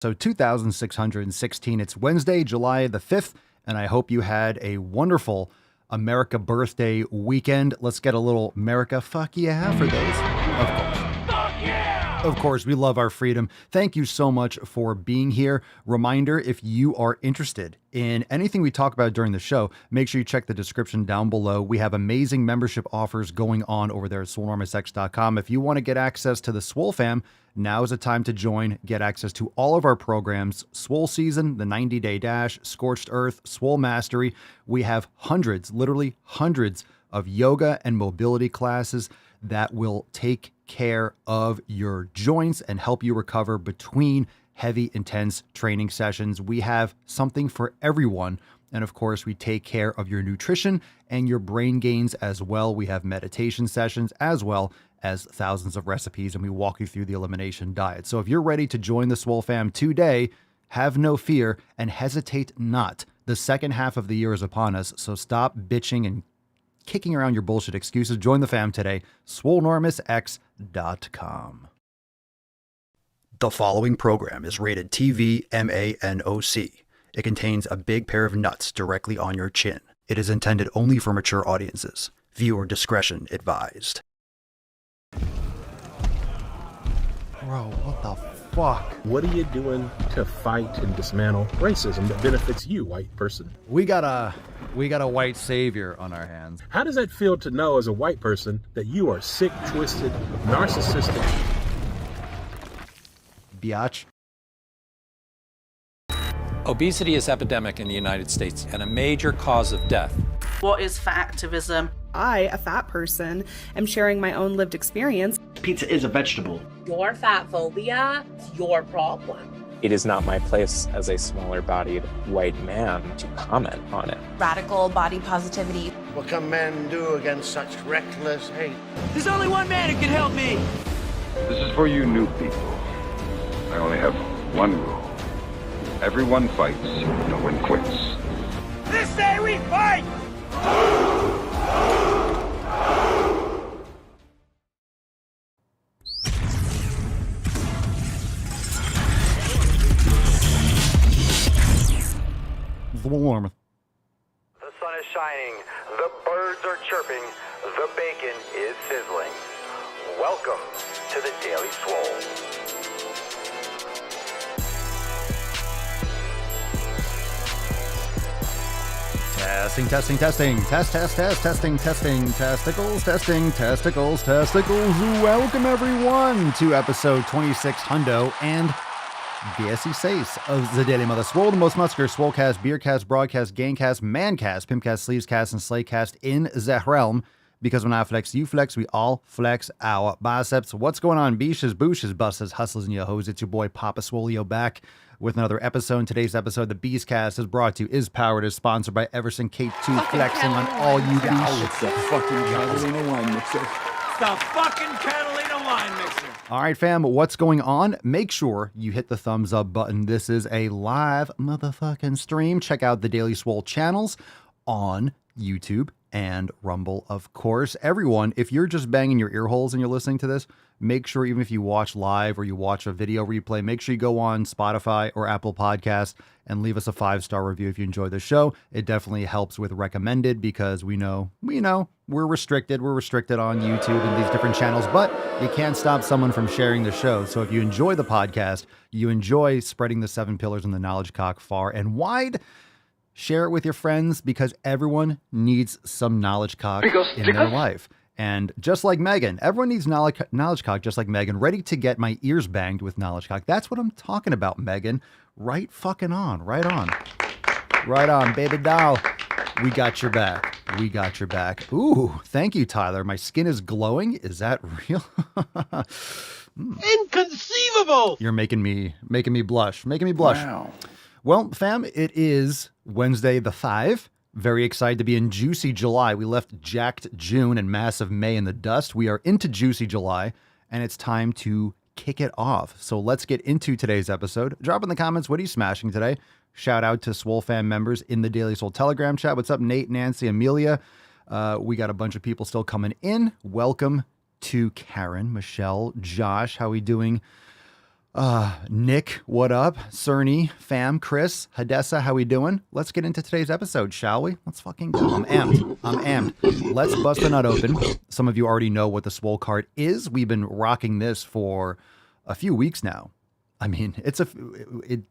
So 2616, it's Wednesday, July the 5th, and I hope you had a wonderful America birthday weekend. Let's get a little America fuck yeah for those, of course. Of course, we love our freedom. Thank you so much for being here. Reminder, if you are interested in anything we talk about during the show, make sure you check the description down below. We have amazing membership offers going on over there at swolenormousx.com. If you want to get access to the Swole fam, now is the time to join. Get access to all of our programs, Swole Season, the 90-Day Dash, Scorched Earth, Swole Mastery. We have hundreds, literally hundreds of yoga and mobility classes that will take care of your joints and help you recover between heavy, intense training sessions. We have something for everyone. And of course, we take care of your nutrition and your brain gains as well. We have meditation sessions as well as thousands of recipes, and we walk you through the elimination diet. So if you're ready to join the Swole fam today, have no fear and hesitate not. The second half of the year is upon us, so stop bitching and kicking around your bullshit excuses. Join the fam today, swolenormousx.com. The following program is rated TV MANOC. It contains a big pair of nuts directly on your chin. It is intended only for mature audiences. Viewer discretion advised. Bro, what the fuck? What are you doing to fight and dismantle racism that benefits you, white person? We got a white savior on our hands. How does that feel to know as a white person that you are sick, twisted, narcissistic? Biatch. Obesity is epidemic in the United States and a major cause of death. What is fat activism? I, a fat person, am sharing my own lived experience. Pizza is a vegetable. Your fat phobia is your problem. It is not my place as a smaller-bodied white man to comment on it. Radical body positivity. What can men do against such reckless hate? There's only one man who can help me. This is for you new people. I only have one rule. Everyone fights, no one quits. This day we fight! Warm. The sun is shining, the birds are chirping, the bacon is sizzling. Welcome to the Daily Swole. Testing. Testing, testicles. Welcome everyone to episode 26 hundo and BSC 6 of the Daily Mother Swole, the most muscular Swolecast, Beercast, Broadcast, Gaincast, Mancast, Pimpcast, Sleevescast, and Slaycast in the realm. Because when I flex, you flex, we all flex our biceps. What's going on, beaches, booshes, busters, hustlers, and yo-hos? It's your boy Papa Swolio back with another episode. In today's episode, the Beastcast is brought to you, is powered, is sponsored by Everson K2, flexing on all you beasts. It's the fucking Catalina wine mixer. The fucking Catalina wine mixer. All right, fam, what's going on? Make sure you hit the thumbs up button. This is a live motherfucking stream. Check out the Daily Swole channels on YouTube and Rumble, of course. Everyone, if you're just banging your ear holes and you're listening to this, make sure, even if you watch live or you watch a video replay, make sure you go on Spotify or Apple Podcasts and leave us a 5-star review if you enjoy the show. It definitely helps with recommended, because we know we're restricted on YouTube and these different channels, but you can't stop someone from sharing the show. So if you enjoy the podcast, you enjoy spreading the 7 pillars and the knowledge cock far and wide, share it with your friends, because everyone needs some knowledge cock in their life. And just like Megan, everyone needs knowledge cock just like Megan. Ready to get my ears banged with knowledge cock. That's what I'm talking about, Megan. Right fucking on. Right on. Right on, baby doll. We got your back. We got your back. Ooh, thank you, Tyler. My skin is glowing. Is that real? Inconceivable! You're making me blush. Making me blush. Wow. Well, fam, it is Wednesday the 5. Very excited to be in juicy July. We left jacked June and massive May in the dust. We are into juicy July, and it's time to kick it off. So let's get into today's episode. Drop in the comments, what are you smashing today? Shout out to Swole fan members in the Daily Swole Telegram chat. What's up, Nate, Nancy, Amelia? We got a bunch of people still coming in. Welcome to Karen, Michelle, Josh. How are we doing Nick, what up? Cerny, fam, Chris, Hadessa, how we doing? Let's get into today's episode, shall we? Let's fucking go. I'm amped. Let's bust the nut open. Some of you already know what the Swole card is. We've been rocking this for a few weeks now. I mean,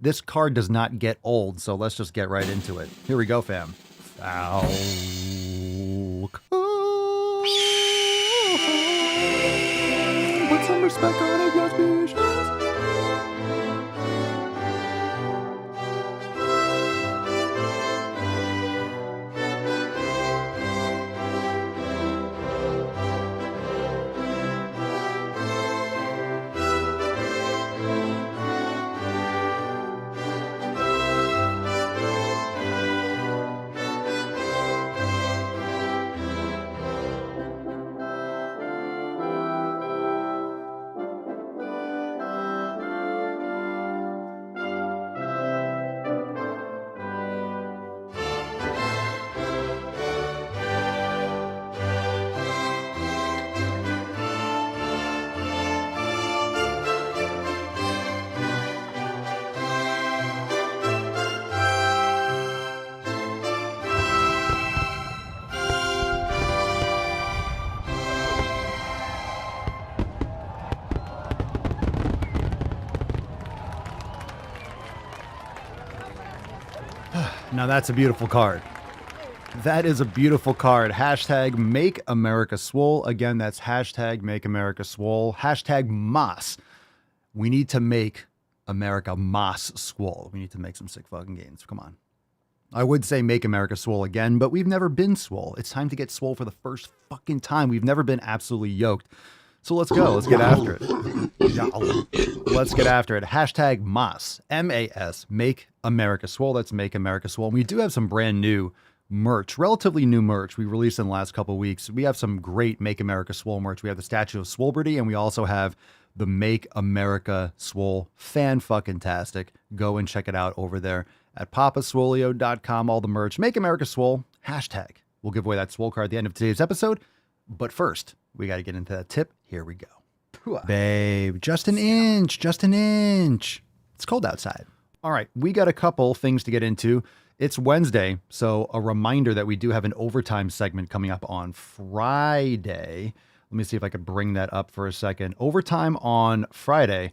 this card does not get old, so let's just get right into it. Here we go, fam. Put some respect on it, your species. Now that's a beautiful card. That is a beautiful card. Hashtag Make America Swole. Again, that's hashtag Make America Swole. Hashtag Moss. We need to make America Moss Swole. We need to make some sick fucking games. Come on. I would say Make America Swole again, but we've never been swole. It's time to get swole for the first fucking time. We've never been absolutely yoked. So let's go. Let's get after it. Let's get after it. Hashtag Moss. M-A-S. Make America Swole. That's Make America Swole. And we do have some brand new merch, relatively new merch we released in the last couple of weeks. We have some great Make America Swole merch. We have the Statue of Swoleberty, and we also have the Make America Swole fan-fucking-tastic. Go and check it out over there at papaswolio.com. All the merch. Make America Swole. Hashtag. We'll give away that Swole card at the end of today's episode. But first, we got to get into that tip. Here we go. Babe, just an inch. It's cold outside. All right, we got a couple things to get into. It's Wednesday, so a reminder that we do have an overtime segment coming up on Friday. Let me see if I could bring that up for a second. Overtime on Friday,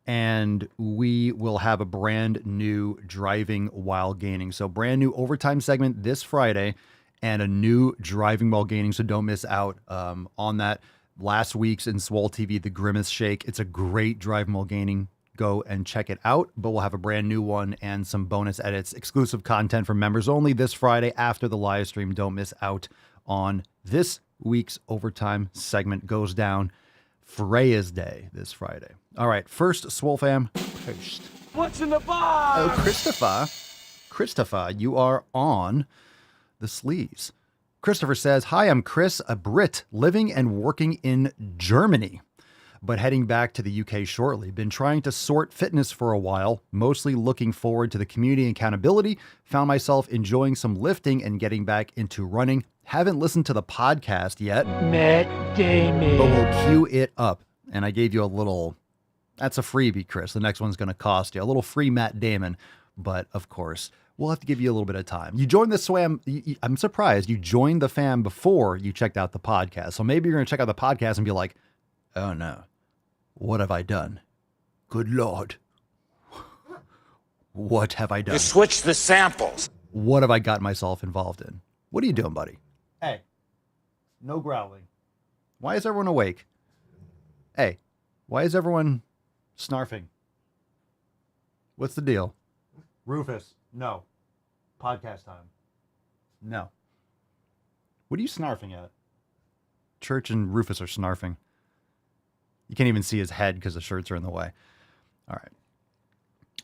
and we will have a brand new driving while gaining. So brand new overtime segment this Friday and a new driving while gaining. So don't miss out on that. Last week's in Swole TV, the Grimace Shake. It's a great driving while gaining. Go and check it out, but we'll have a brand new one and some bonus edits, exclusive content for members only this Friday after the live stream. Don't miss out on this week's overtime segment. Goes down Freya's Day this Friday. All right, first Swole fam. First. What's in the box? Oh, Christopher, you are on the sleeves. Christopher says, "Hi, I'm Chris, a Brit living and working in Germany, but heading back to the UK shortly. Been trying to sort fitness for a while, mostly looking forward to the community and accountability. Found myself enjoying some lifting and getting back into running. Haven't listened to the podcast yet, Matt Damon, but we'll queue it up." And I gave you a little, that's a freebie, Chris. The next one's going to cost you a little free Matt Damon, but of course, we'll have to give you a little bit of time. You joined the swam. I'm surprised you joined the fam before you checked out the podcast. So maybe you're going to check out the podcast and be like, oh no, what have I done? Good Lord. What have I done? You switched the samples. What have I got myself involved in? What are you doing, buddy? Hey, no growling. Why is everyone awake? Hey, why is everyone snarfing? What's the deal? Rufus, no. Podcast time. No. What are you snarfing at? Church and Rufus are snarfing. You can't even see his head because the shirts are in the way. All right.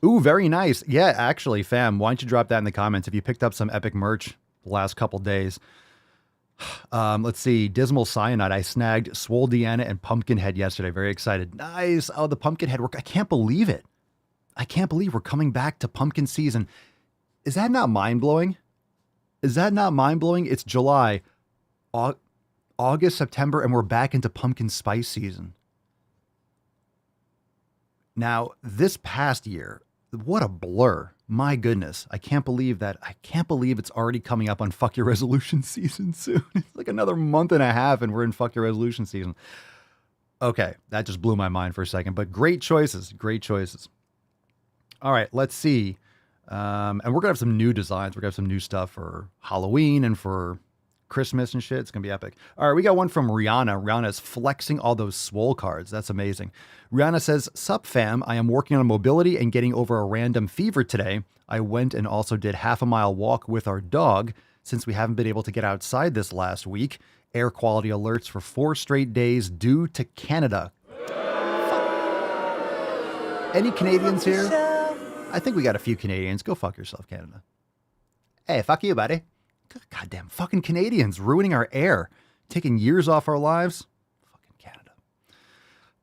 Ooh, very nice. Yeah, actually, fam, why don't you drop that in the comments if you picked up some epic merch the last couple days. Let's see. Dismal Cyanide. I snagged Swole Deanna and Pumpkinhead yesterday. Very excited. Nice. Oh, the Pumpkinhead work. I can't believe it. I can't believe we're coming back to pumpkin season. Is that not mind-blowing? Is that not mind-blowing? It's July, August, September, and we're back into pumpkin spice season. Now, this past year, what a blur. My goodness. I can't believe it's already coming up on Fuck Your Resolution season soon. It's like another month and a half and we're in Fuck Your Resolution season. Okay, that just blew my mind for a second, but great choices. Great choices. All right, let's see. And we're going to have some new designs. We're going to have some new stuff for Halloween and for Christmas and shit. It's going to be epic. All right, we got one from Rihanna. Rihanna is flexing all those swole cards. That's amazing. Rihanna says, "Sup fam, I am working on mobility and getting over a random fever today. I went and also did half-a-mile walk with our dog since we haven't been able to get outside this last week. Air quality alerts for 4 straight days due to Canada." Any Canadians here? I think we got a few Canadians. Go fuck yourself, Canada. Hey, fuck you, buddy. Goddamn fucking Canadians ruining our air, taking years off our lives. Fucking Canada.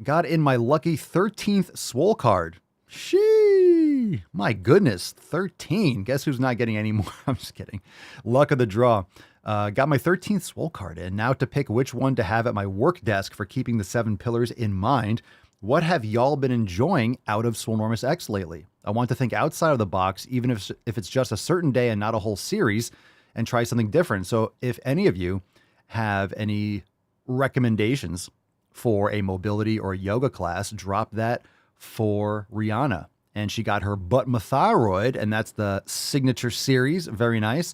Got in my lucky 13th swole card. Shee. My goodness, 13. Guess who's not getting any more? I'm just kidding. Luck of the draw. Got my 13th swole card in. Now to pick which one to have at my work desk for keeping the 7 pillars in mind. What have y'all been enjoying out of Swolenormous X lately? I want to think outside of the box, even if it's just a certain day and not a whole series, and try something different. So if any of you have any recommendations for a mobility or yoga class, drop that for Rihanna. And she got her Buttmathyroid, and that's the signature series. Very nice.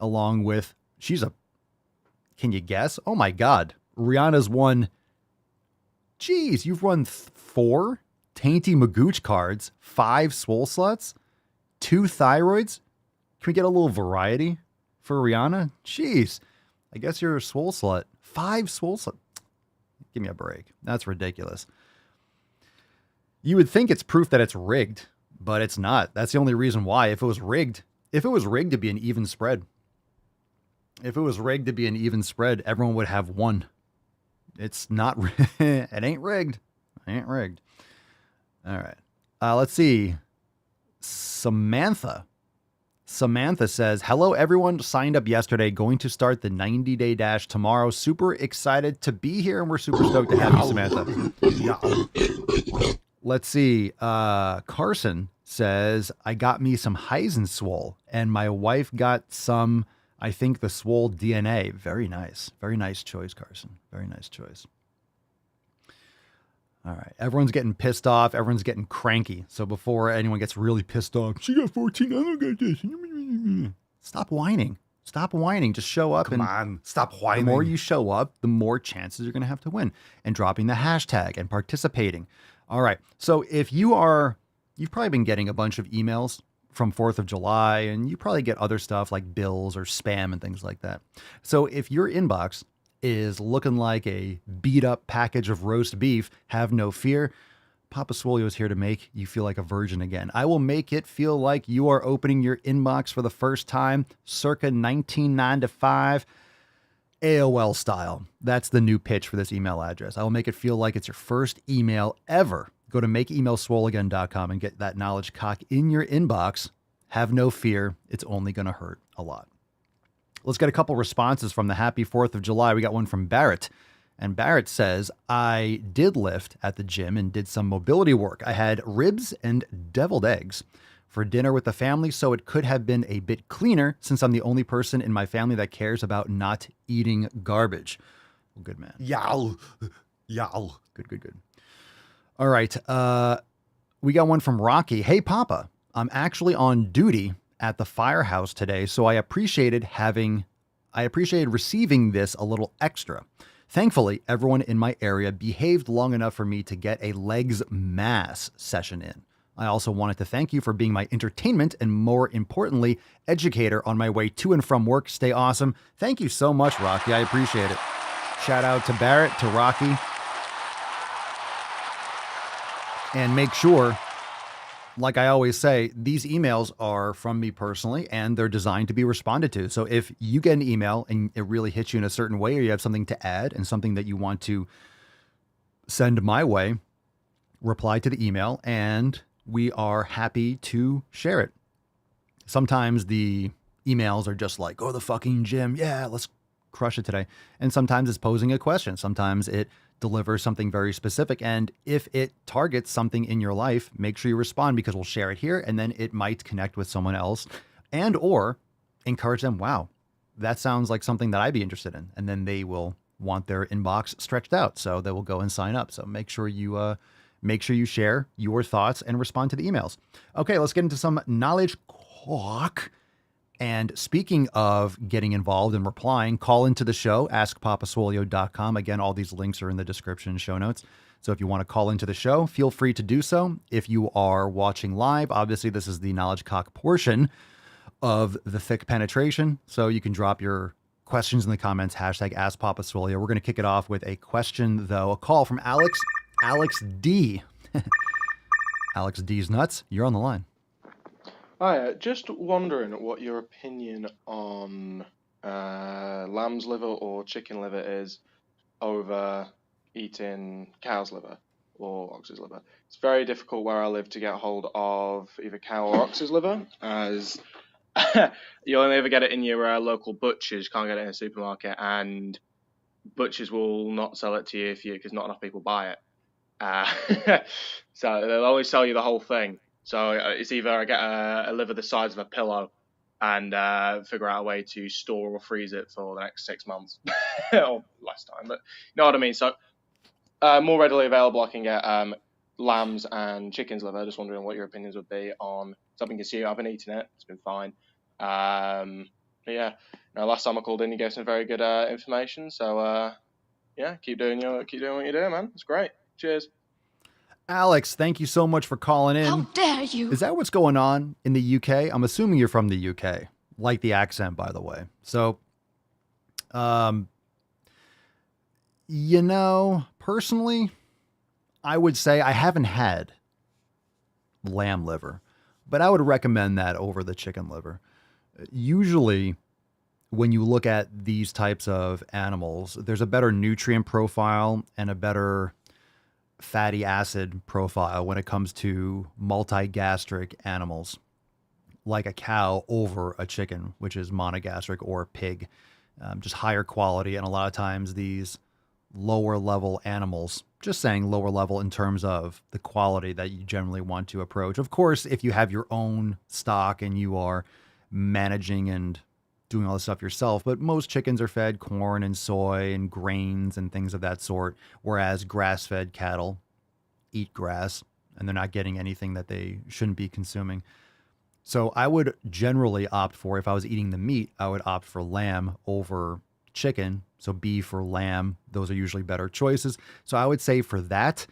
Along with, can you guess? Oh my God. Rihanna's won, geez, you've run 4 Tainty Magooch cards, 5 Swole Sluts, 2 Thyroids. Can we get a little variety for Rihanna? Jeez, I guess you're a Swole Slut. 5 Swole Slut. Give me a break. That's ridiculous. You would think it's proof that it's rigged, but it's not. That's the only reason why. If it was rigged, it'd be an even spread. If it was rigged to be an even spread, everyone would have 1. It's not. It ain't rigged. It ain't rigged. All right. Let's see. Samantha says, "Hello, everyone. Signed up yesterday. Going to start the 90-day dash tomorrow. Super excited to be here, and we're super stoked to have you, Samantha." Let's see. Carson says, "I got me some Heisenswole, and my wife got some, I think, the Swole DNA." Very nice. Very nice choice, Carson. Very nice choice. All right. Everyone's getting pissed off. Everyone's getting cranky. So before anyone gets really pissed off, she got 14. I don't got this. Stop whining. Stop whining. Just show up. Come on. Stop whining. The more you show up, the more chances you're going to have to win. And dropping the hashtag and participating. All right. So if you've probably been getting a bunch of emails from 4th of July, and you probably get other stuff like bills or spam and things like that. So if your inbox is looking like a beat up package of roast beef, have no fear. Papa Swolio is here to make you feel like a virgin again. I will make it feel like you are opening your inbox for the first time, circa 1995, AOL style. That's the new pitch for this email address. I will make it feel like it's your first email ever. Go to makeemailswoleagain.com and get that knowledge cock in your inbox. Have no fear. It's only going to hurt a lot. Let's get a couple responses from the happy 4th of July. We got one from Barrett. And Barrett says, "I did lift at the gym and did some mobility work. I had ribs and deviled eggs for dinner with the family, so it could have been a bit cleaner since I'm the only person in my family that cares about not eating garbage." Well, good man. Yow. Good. All right. We got one from Rocky. "Hey, Papa, I'm actually on duty at the firehouse today, so I appreciated receiving this a little extra. Thankfully, everyone in my area behaved long enough for me to get a legs mass session in. I also wanted to thank you for being my entertainment and, more importantly, educator on my way to and from work. Stay awesome." Thank you so much, Rocky. I appreciate it. Shout out to Barrett, to Rocky. And make sure, like I always say, these emails are from me personally, and they're designed to be responded to. So if you get an email and it really hits you in a certain way, or you have something to add and something that you want to send my way, reply to the email, and we are happy to share it. Sometimes the emails are just like, "Go to the fucking gym. Yeah, let's crush it today." And sometimes it's posing a question. Sometimes it delivers something very specific. And if it targets something in your life, make sure you respond, because we'll share it here and then it might connect with someone else and or encourage them. Wow, that sounds like something that I'd be interested in. And then they will want their inbox stretched out. So they will go and sign up. So make sure you share your thoughts and respond to the emails. Okay, let's get into some knowledge talk. And speaking of getting involved and replying, call into the show, askpapaswolio.com. Again, all these links are in the description show notes. So if you want to call into the show, feel free to do so. If you are watching live, obviously this is the knowledge cock portion of the thick penetration. So you can drop your questions in the comments, hashtag askpapaswolio. We're going to kick it off with a question, though, a call from Alex D. Alex D's nuts. You're on the line. Hi, just wondering what your opinion on lamb's liver or chicken liver is over eating cow's liver or ox's liver. It's very difficult where I live to get hold of either cow or ox's liver, as you only ever get it in your local butchers, can't get it in a supermarket, and butchers will not sell it to you because not enough people buy it. So they'll always sell you the whole thing. So it's either I get a liver the size of a pillow and figure out a way to store or freeze it for the next 6 months or less time. But you know what I mean? So more readily available, I can get lambs and chicken's liver. Just wondering what your opinions would be on something consumed. I've been eating it. It's been fine. But yeah, last time I called in, you gave some very good information. So yeah, keep doing what you're doing, man. It's great. Cheers. Alex, thank you so much for calling in. How dare you? Is that what's going on in the UK? I'm assuming you're from the UK. Like the accent, by the way. So, personally, I would say I haven't had lamb liver, but I would recommend that over the chicken liver. Usually, when you look at these types of animals, there's a better nutrient profile and a better fatty acid profile when it comes to multigastric animals like a cow over a chicken, which is monogastric, or a pig. Just higher quality. And a lot of times these lower level animals, just saying lower level in terms of the quality that you generally want to approach. Of course, if you have your own stock and you are managing and doing all this stuff yourself, but most chickens are fed corn and soy and grains and things of that sort, whereas grass-fed cattle eat grass and they're not getting anything that they shouldn't be consuming. So I would generally opt for, if I was eating the meat, I would opt for lamb over chicken. So beef or lamb, those are usually better choices. So I would say for that,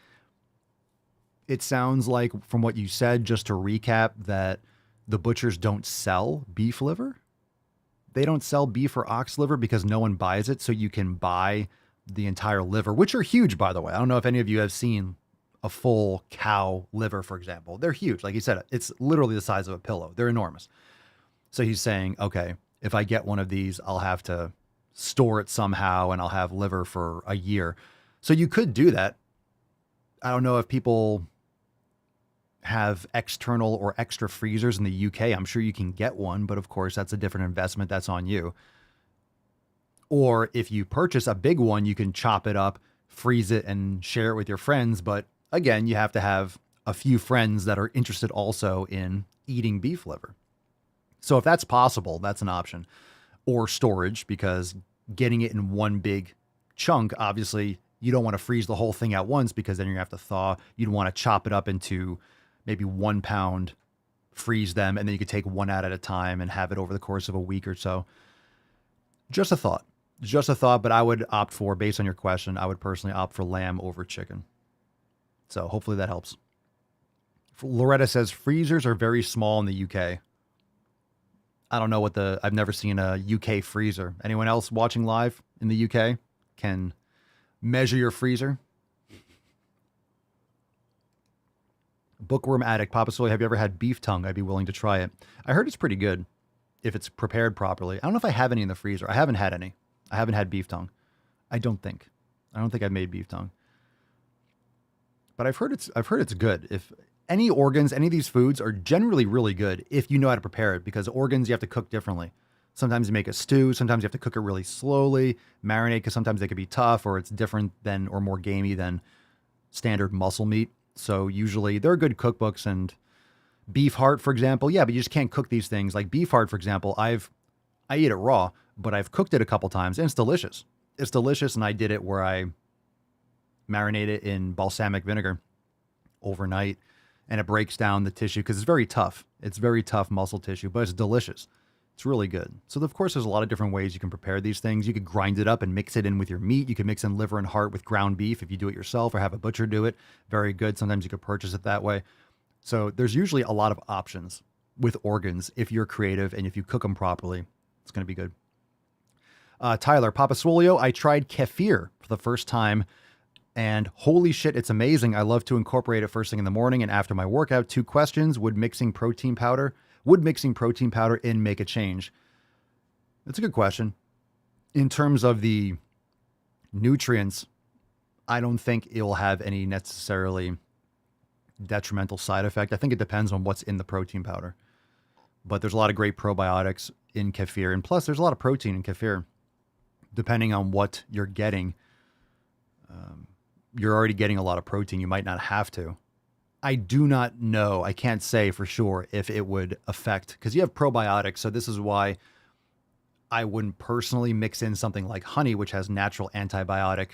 it sounds like from what you said, just to recap, that the butchers don't sell beef liver. They don't sell beef or ox liver because no one buys it. So you can buy the entire liver, which are huge, by the way. I don't know if any of you have seen a full cow liver, for example. They're huge. Like you said, it's literally the size of a pillow. They're enormous. So he's saying, okay, if I get one of these, I'll have to store it somehow and I'll have liver for a year. So you could do that. I don't know if people have external or extra freezers in the UK. I'm sure you can get one, but of course that's a different investment. That's on you. Or if you purchase a big one, you can chop it up, freeze it, and share it with your friends. But again, you have to have a few friends that are interested also in eating beef liver. So if that's possible, that's an option. Or storage, because getting it in one big chunk, obviously you don't want to freeze the whole thing at once, because then you're gonna have to thaw. You'd want to chop it up into maybe 1 pound, freeze them, and then you could take one out at a time and have it over the course of a week or so. Just a thought, but I would opt for, based on your question, I would personally opt for lamb over chicken. So hopefully that helps. Loretta says freezers are very small in the UK. I don't know I've never seen a UK freezer. Anyone else watching live in the UK can measure your freezer? Bookworm Addict, Papa Soy, have you ever had beef tongue? I'd be willing to try it. I heard it's pretty good if it's prepared properly. I don't know if I have any in the freezer. I haven't had any. I haven't had beef tongue. I don't think I've made beef tongue. But I've heard it's good. If any organs, any of these foods are generally really good if you know how to prepare it, because organs you have to cook differently. Sometimes you make a stew. Sometimes you have to cook it really slowly, marinate, because sometimes they could be tough or it's different than or more gamey than standard muscle meat. So usually there are good cookbooks, and beef heart, for example. Yeah, but you just can't cook these things. Like beef heart, for example, I eat it raw, but I've cooked it a couple times and it's delicious. It's delicious. And I did it where I marinate it in balsamic vinegar overnight, and it breaks down the tissue because it's very tough. It's very tough muscle tissue, but it's delicious. It's really good. So of course, there's a lot of different ways you can prepare these things. You could grind it up and mix it in with your meat. You could mix in liver and heart with ground beef if you do it yourself or have a butcher do it. Very good. Sometimes you could purchase it that way. So there's usually a lot of options with organs if you're creative and if you cook them properly. It's going to be good. Tyler, Papa Swolio, I tried kefir for the first time, and holy shit, it's amazing. I love to incorporate it first thing in the morning and after my workout. 2 questions. Would mixing protein powder in make a change? That's a good question. In terms of the nutrients, I don't think it will have any necessarily detrimental side effect. I think it depends on what's in the protein powder. But there's a lot of great probiotics in kefir. And plus, there's a lot of protein in kefir. Depending on what you're getting, you're already getting a lot of protein. You might not have to. I do not know. I can't say for sure if it would affect, because you have probiotics. So this is why I wouldn't personally mix in something like honey, which has natural antibiotic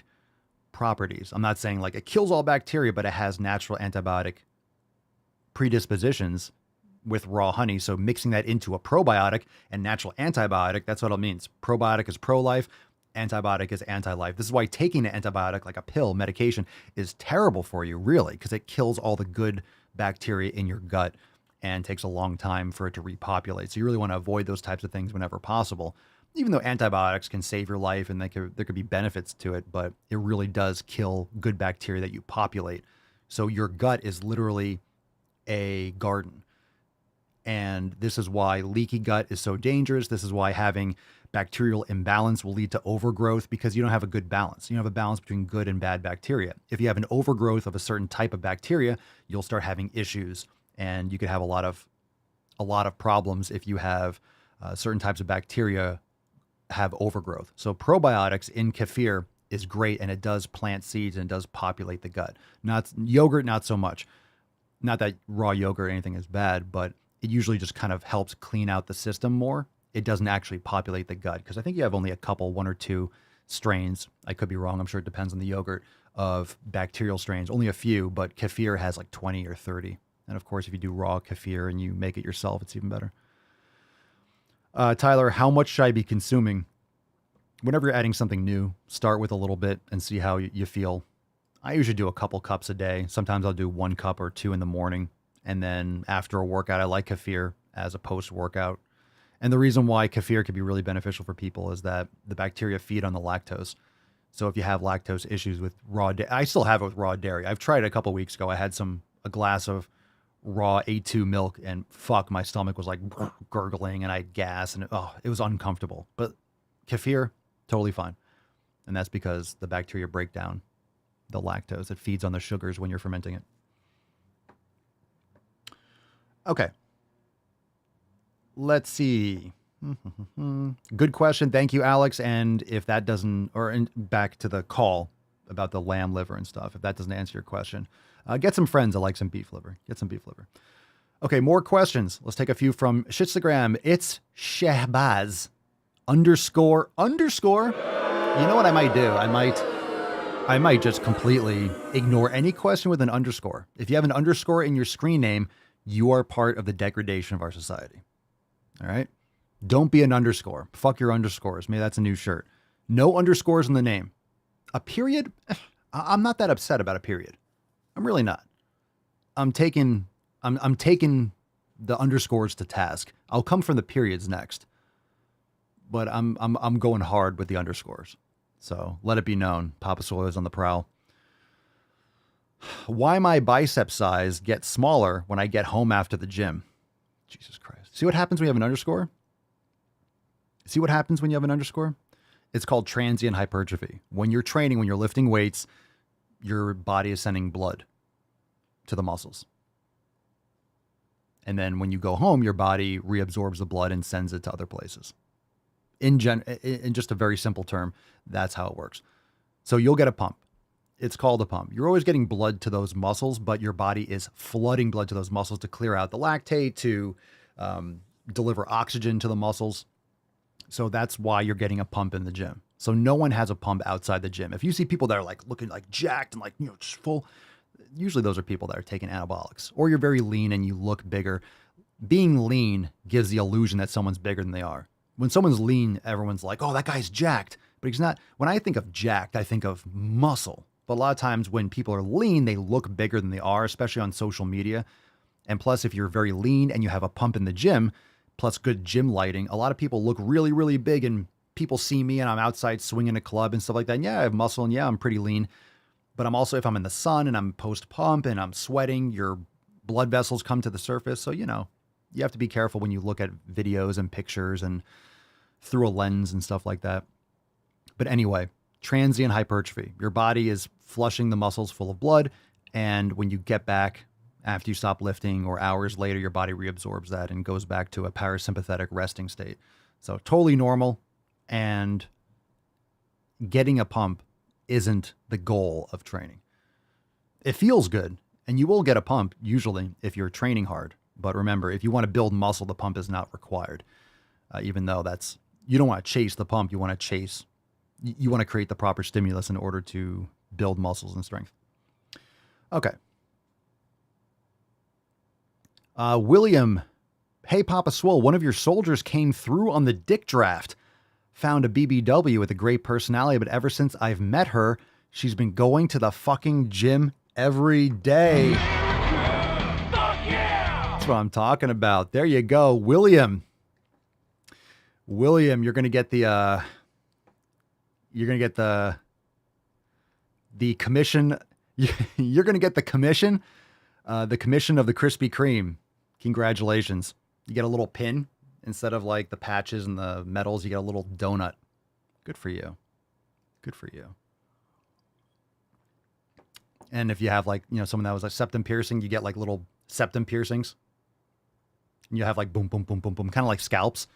properties. I'm not saying like it kills all bacteria, but it has natural antibiotic predispositions with raw honey. So mixing that into a probiotic and natural antibiotic, that's what it means. Probiotic is pro-life. Antibiotic is anti-life. This is why taking an antibiotic, like a pill, medication, is terrible for you, really, because it kills all the good bacteria in your gut and takes a long time for it to repopulate. So you really want to avoid those types of things whenever possible. Even though antibiotics can save your life and there could be benefits to it, but it really does kill good bacteria that you populate. So your gut is literally a garden. And this is why leaky gut is so dangerous. This is why having bacterial imbalance will lead to overgrowth, because you don't have a good balance. You don't have a balance between good and bad bacteria. If you have an overgrowth of a certain type of bacteria, you'll start having issues, and you could have a lot of problems if you have certain types of bacteria have overgrowth. So probiotics in kefir is great, and it does plant seeds and it does populate the gut. Not yogurt, not so much. Not that raw yogurt or anything is bad, but it usually just kind of helps clean out the system more. It doesn't actually populate the gut, because I think you have only one or two strains. I could be wrong. I'm sure it depends on the yogurt of bacterial strains. Only a few, but kefir has like 20 or 30. And of course, if you do raw kefir and you make it yourself, it's even better. Tyler, how much should I be consuming? Whenever you're adding something new, start with a little bit and see how you feel. I usually do a couple cups a day. Sometimes I'll do 1 cup or 2 in the morning. And then after a workout, I like kefir as a post-workout. And the reason why kefir could be really beneficial for people is that the bacteria feed on the lactose. So if you have lactose issues with raw dairy, I still have it with raw dairy. I've tried it a couple of weeks ago. I had a glass of raw A2 milk, and fuck, my stomach was like gurgling and I had gas, and it was uncomfortable. But kefir, totally fine. And that's because the bacteria break down the lactose. It feeds on the sugars when you're fermenting it. Okay. Let's see. Good question. Thank you, Alex. And if that doesn't, back to the call about the lamb liver and stuff, if that doesn't answer your question, get some friends that like some beef liver. Get some beef liver. Okay, more questions. Let's take a few from Shitstagram. It's Shahbaz __. You know what I might do? I might just completely ignore any question with an underscore. If you have an underscore in your screen name, you are part of the degradation of our society. All right? Don't be an underscore. Fuck your underscores. Maybe that's a new shirt. No underscores in the name. A period? I'm not that upset about a period. I'm really not. I'm taking the underscores to task. I'll come from the periods next. But I'm going hard with the underscores. So let it be known. Papa Swole is on the prowl. Why my bicep size gets smaller when I get home after the gym. Jesus Christ. See what happens when you have an underscore? See what happens when you have an underscore? It's called transient hypertrophy. When you're training, when you're lifting weights, your body is sending blood to the muscles. And then when you go home, your body reabsorbs the blood and sends it to other places. in just a very simple term, that's how it works. So you'll get a pump. It's called a pump. You're always getting blood to those muscles, but your body is flooding blood to those muscles to clear out the lactate, to deliver oxygen to the muscles. So that's why you're getting a pump in the gym. So no one has a pump outside the gym. If you see people that are like looking like jacked and like, just full, usually those are people that are taking anabolics, or you're very lean and you look bigger. Being lean gives the illusion that someone's bigger than they are. When someone's lean, everyone's like, oh, that guy's jacked, but he's not. When I think of jacked, I think of muscle. But a lot of times when people are lean, they look bigger than they are, especially on social media. And plus, if you're very lean and you have a pump in the gym, plus good gym lighting, a lot of people look really, really big, and people see me and I'm outside swinging a club and stuff like that. And yeah, I have muscle and yeah, I'm pretty lean. But I'm also, if I'm in the sun and I'm post pump and I'm sweating, your blood vessels come to the surface. So, you have to be careful when you look at videos and pictures and through a lens and stuff like that. But anyway, transient hypertrophy. Your body is flushing the muscles full of blood. And when you get back after you stop lifting or hours later, your body reabsorbs that and goes back to a parasympathetic resting state. So totally normal. And getting a pump isn't the goal of training. It feels good, and you will get a pump usually if you're training hard. But remember, if you want to build muscle, the pump is not required. Even though you don't want to chase the pump, you want to create the proper stimulus in order to build muscles and strength. Okay. William, hey Papa Swole, one of your soldiers came through on the dick draft. Found a BBW with a great personality, but ever since I've met her, she's been going to the fucking gym every day. Fuck yeah! That's what I'm talking about. There you go, William. William, you're gonna get the commission. You're gonna get the commission of the Krispy Kreme. Congratulations. You get a little pin. Instead of like the patches and the medals, you get a little donut. Good for you. Good for you. And if you have like, someone that was like septum piercing, you get like little septum piercings. And you have like boom, boom, boom, boom, boom, kind of like scalps.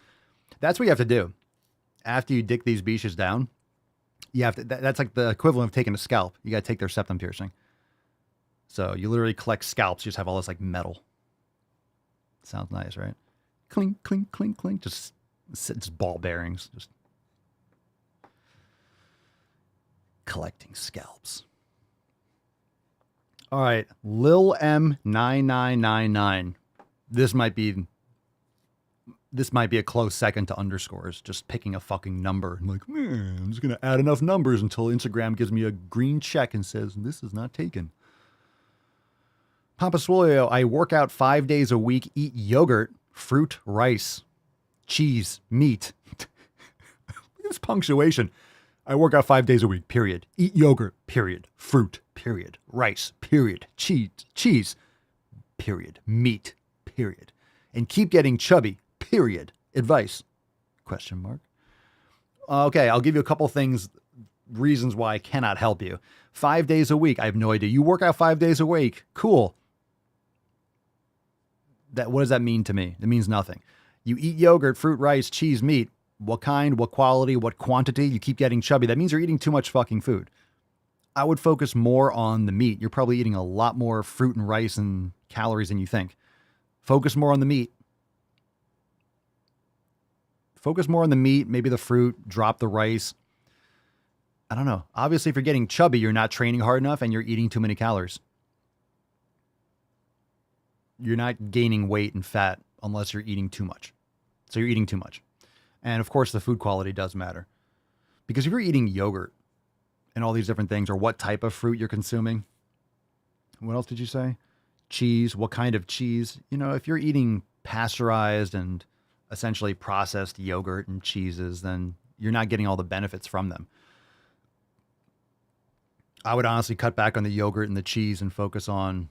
That's what you have to do. After you dick these beaches down, you have to, that's like the equivalent of taking a scalp. You got to take their septum piercing. So you literally collect scalps. You just have all this like metal. Sounds nice, right? Clink, clink, clink, clink. Just ball bearings. Just collecting scalps. All right. Lil M9999. This might be a close second to underscores. Just picking a fucking number. I'm like, I'm just going to add enough numbers until Instagram gives me a green check and says, this is not taken. Papa Swolio, I work out 5 days a week, eat yogurt, fruit, rice, cheese, meat. Look at this punctuation. I work out 5 days a week, period. Eat yogurt, period. Fruit, period. Rice, period. Cheese, period. Meat, period. And keep getting chubby, period. Advice, question mark. Okay, I'll give you a couple reasons why I cannot help you. 5 days a week, I have no idea. You work out 5 days a week, cool. What does that mean to me? It means nothing. You eat yogurt, fruit, rice, cheese, meat. What kind, what quality, what quantity? You keep getting chubby. That means you're eating too much fucking food. I would focus more on the meat. You're probably eating a lot more fruit and rice and calories than you think. Focus more on the meat. Focus more on the meat, maybe the fruit, drop the rice. I don't know. Obviously, if you're getting chubby, you're not training hard enough and you're eating too many calories. You're not gaining weight and fat unless you're eating too much. So you're eating too much. And of course, the food quality does matter. Because if you're eating yogurt and all these different things, or what type of fruit you're consuming, what else did you say? Cheese, what kind of cheese? If you're eating pasteurized and essentially processed yogurt and cheeses, then you're not getting all the benefits from them. I would honestly cut back on the yogurt and the cheese and focus on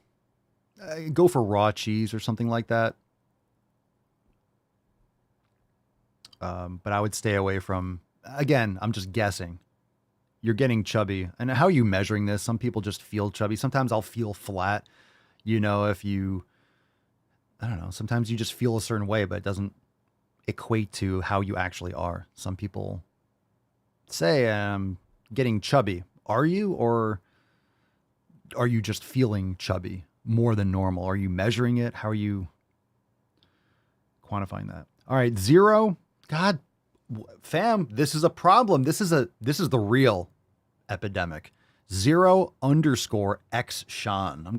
go for raw cheese or something like that. But I would stay away from, again, I'm just guessing. You're getting chubby. And how are you measuring this? Some people just feel chubby. Sometimes I'll feel flat. If you, I don't know, sometimes you just feel a certain way, but equate to how you actually are. Some people say, I'm getting chubby. Are you, or are you just feeling chubby more than normal? Are you measuring it? How are you quantifying that? All right, 0. God, fam, this is a problem. This is the real epidemic. 0_X Sean. I'm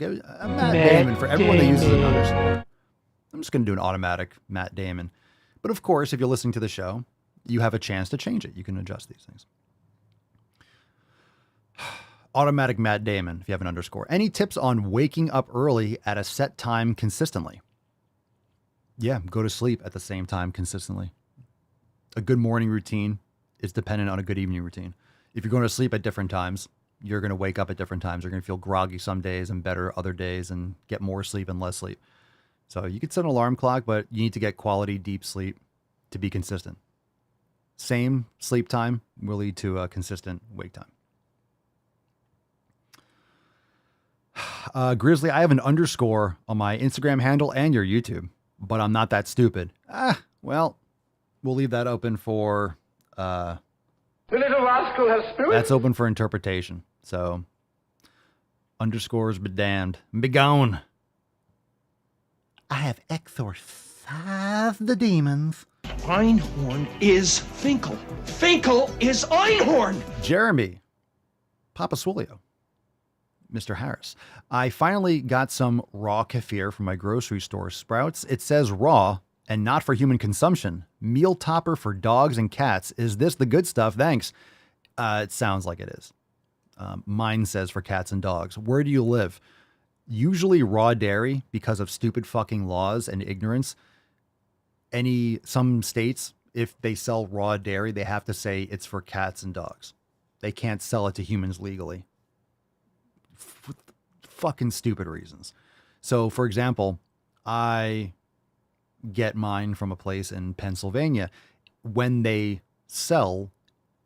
Matt Damon for everyone that uses an underscore. I'm just going to do an automatic Matt Damon. But of course, if you're listening to the show, you have a chance to change it. You can adjust these things. Automatic Matt Damon, if you have an underscore. Any tips on waking up early at a set time consistently? Yeah, go to sleep at the same time consistently. A good morning routine is dependent on a good evening routine. If you're going to sleep at different times, you're going to wake up at different times. You're going to feel groggy some days and better other days and get more sleep and less sleep. So you could set an alarm clock, but you need to get quality deep sleep to be consistent. Same sleep time will lead to a consistent wake time. Grizzly, I have an underscore on my Instagram handle and your YouTube, but I'm not that stupid. Well, we'll leave that open for... the little rascal has spirit. That's open for interpretation. So, underscores be damned. Be gone. I have exorcised the demons. Einhorn is Finkel. Finkel is Einhorn. Jeremy. Papa Swolio. Mr. Harris. I finally got some raw kefir from my grocery store, Sprouts. It says raw and not for human consumption. Meal topper for dogs and cats. Is this the good stuff? Thanks. It sounds like it is. Mine says for cats and dogs. Where do you live? Usually raw dairy, because of stupid fucking laws and ignorance. Some states, if they sell raw dairy, they have to say it's for cats and dogs. They can't sell it to humans legally. Fucking stupid reasons. So, for example, I get mine from a place in Pennsylvania. When they sell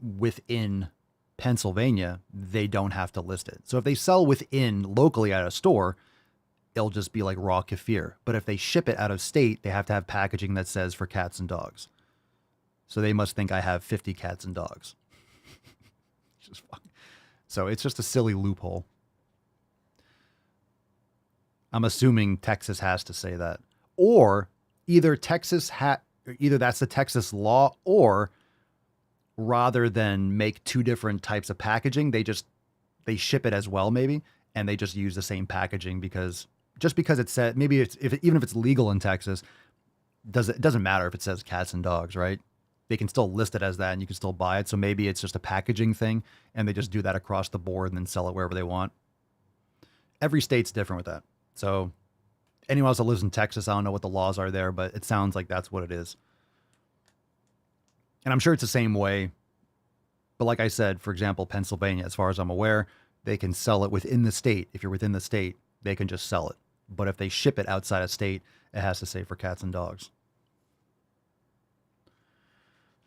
within Pennsylvania, they don't have to list it. So if they sell within locally at a store, it'll just be like raw kefir. But if they ship it out of state, they have to have packaging that says for cats and dogs. So they must think I have 50 cats and dogs. So it's just a silly loophole. I'm assuming Texas has to say that. Or either that's the Texas law, or rather than make two different types of packaging, they ship it as well, maybe, and they just use the same packaging because it said, maybe even if it's legal in Texas, it doesn't matter if it says cats and dogs, right? They can still list it as that and you can still buy it. So maybe it's just a packaging thing and they just do that across the board and then sell it wherever they want. Every state's different with that. So anyone else that lives in Texas, I don't know what the laws are there, but it sounds like that's what it is. And I'm sure it's the same way. But like I said, for example, Pennsylvania, as far as I'm aware, they can sell it within the state. If you're within the state, they can just sell it. But if they ship it outside of state, it has to say for cats and dogs.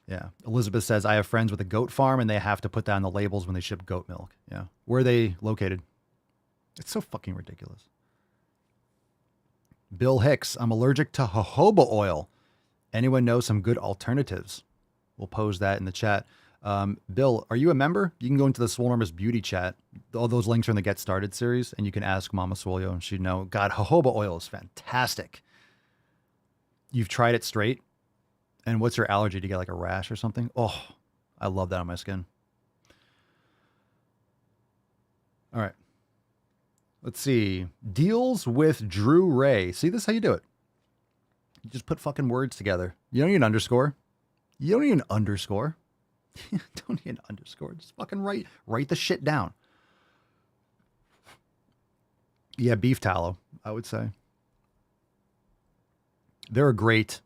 Yeah. Elizabeth says, I have friends with a goat farm and they have to put that on the labels when they ship goat milk. Yeah. Where are they located? It's so fucking ridiculous. Bill Hicks, I'm allergic to jojoba oil. Anyone know some good alternatives? We'll pose that in the chat. Bill, are you a member? You can go into the Swolenormous Beauty chat. All those links are in the Get Started series, and you can ask Mama Swolio, and she'd know. God, jojoba oil is fantastic. You've tried it straight? And what's your allergy? To get like a rash or something? Oh, I love that on my skin. All right. Let's see. Deals with Drew Ray. See, this is how you do it. You just put fucking words together. You don't need an underscore. You don't need an underscore. You don't need an underscore. Just fucking write the shit down. Yeah, beef tallow, I would say. They're a great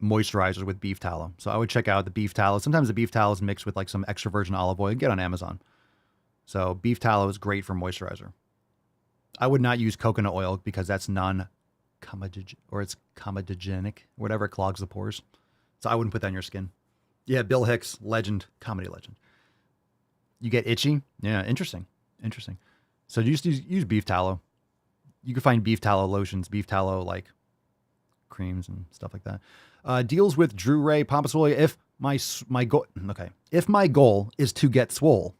moisturizers with beef tallow. So I would check out the beef tallow. Sometimes the beef tallow is mixed with like some extra virgin olive oil. Get on Amazon. So beef tallow is great for moisturizer. I would not use coconut oil because that's comedogenic, whatever, it clogs the pores. So I wouldn't put that on your skin. Yeah, Bill Hicks, legend, comedy legend. You get itchy? Yeah, interesting. So you just use beef tallow. You can find beef tallow lotions, beef tallow like creams and stuff like that. Deals with Drew Ray, Pompous Willie. If my goal is to get swole,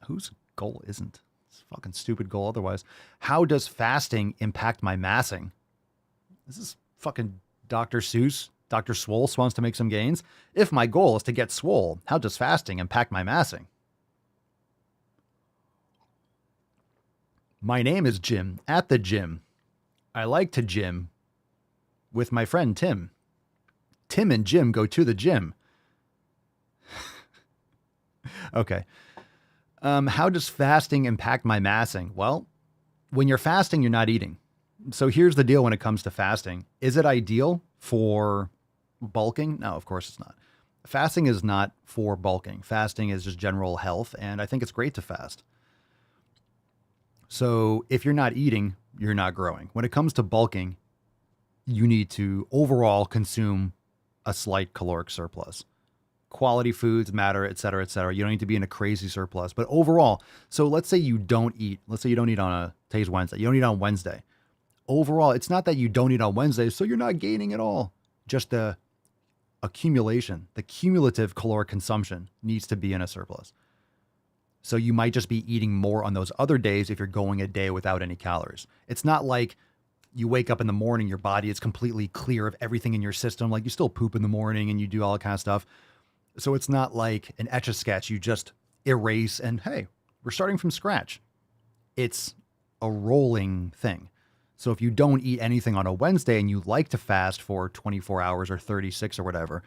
whose goal isn't? It's a fucking stupid goal otherwise. How does fasting impact my massing? This is fucking Dr. Seuss. Dr. Swole wants to make some gains. If my goal is to get swole, how does fasting impact my massing? My name is Jim at the gym. I like to gym with my friend Tim. Tim and Jim go to the gym. Okay. How does fasting impact my massing? Well, when you're fasting, you're not eating. So here's the deal when it comes to fasting. Is it ideal for bulking? No, of course it's not. Fasting is not for bulking. Fasting is just general health, and I think it's great to fast. So if you're not eating, you're not growing. When it comes to bulking, you need to overall consume a slight caloric surplus. Quality foods matter, et cetera, et cetera. You don't need to be in a crazy surplus. But overall, so let's say you don't eat. Let's say you don't eat on today's Wednesday. You don't eat on Wednesday. Overall, it's not that you don't eat on Wednesday, so you're not gaining at all. Just the accumulation, the cumulative caloric consumption needs to be in a surplus. So you might just be eating more on those other days if you're going a day without any calories. It's not like you wake up in the morning, your body is completely clear of everything in your system. Like you still poop in the morning and you do all that kind of stuff. So it's not like an Etch-a-Sketch. You just erase and, hey, we're starting from scratch. It's a rolling thing. So if you don't eat anything on a Wednesday and you like to fast for 24 hours or 36 or whatever,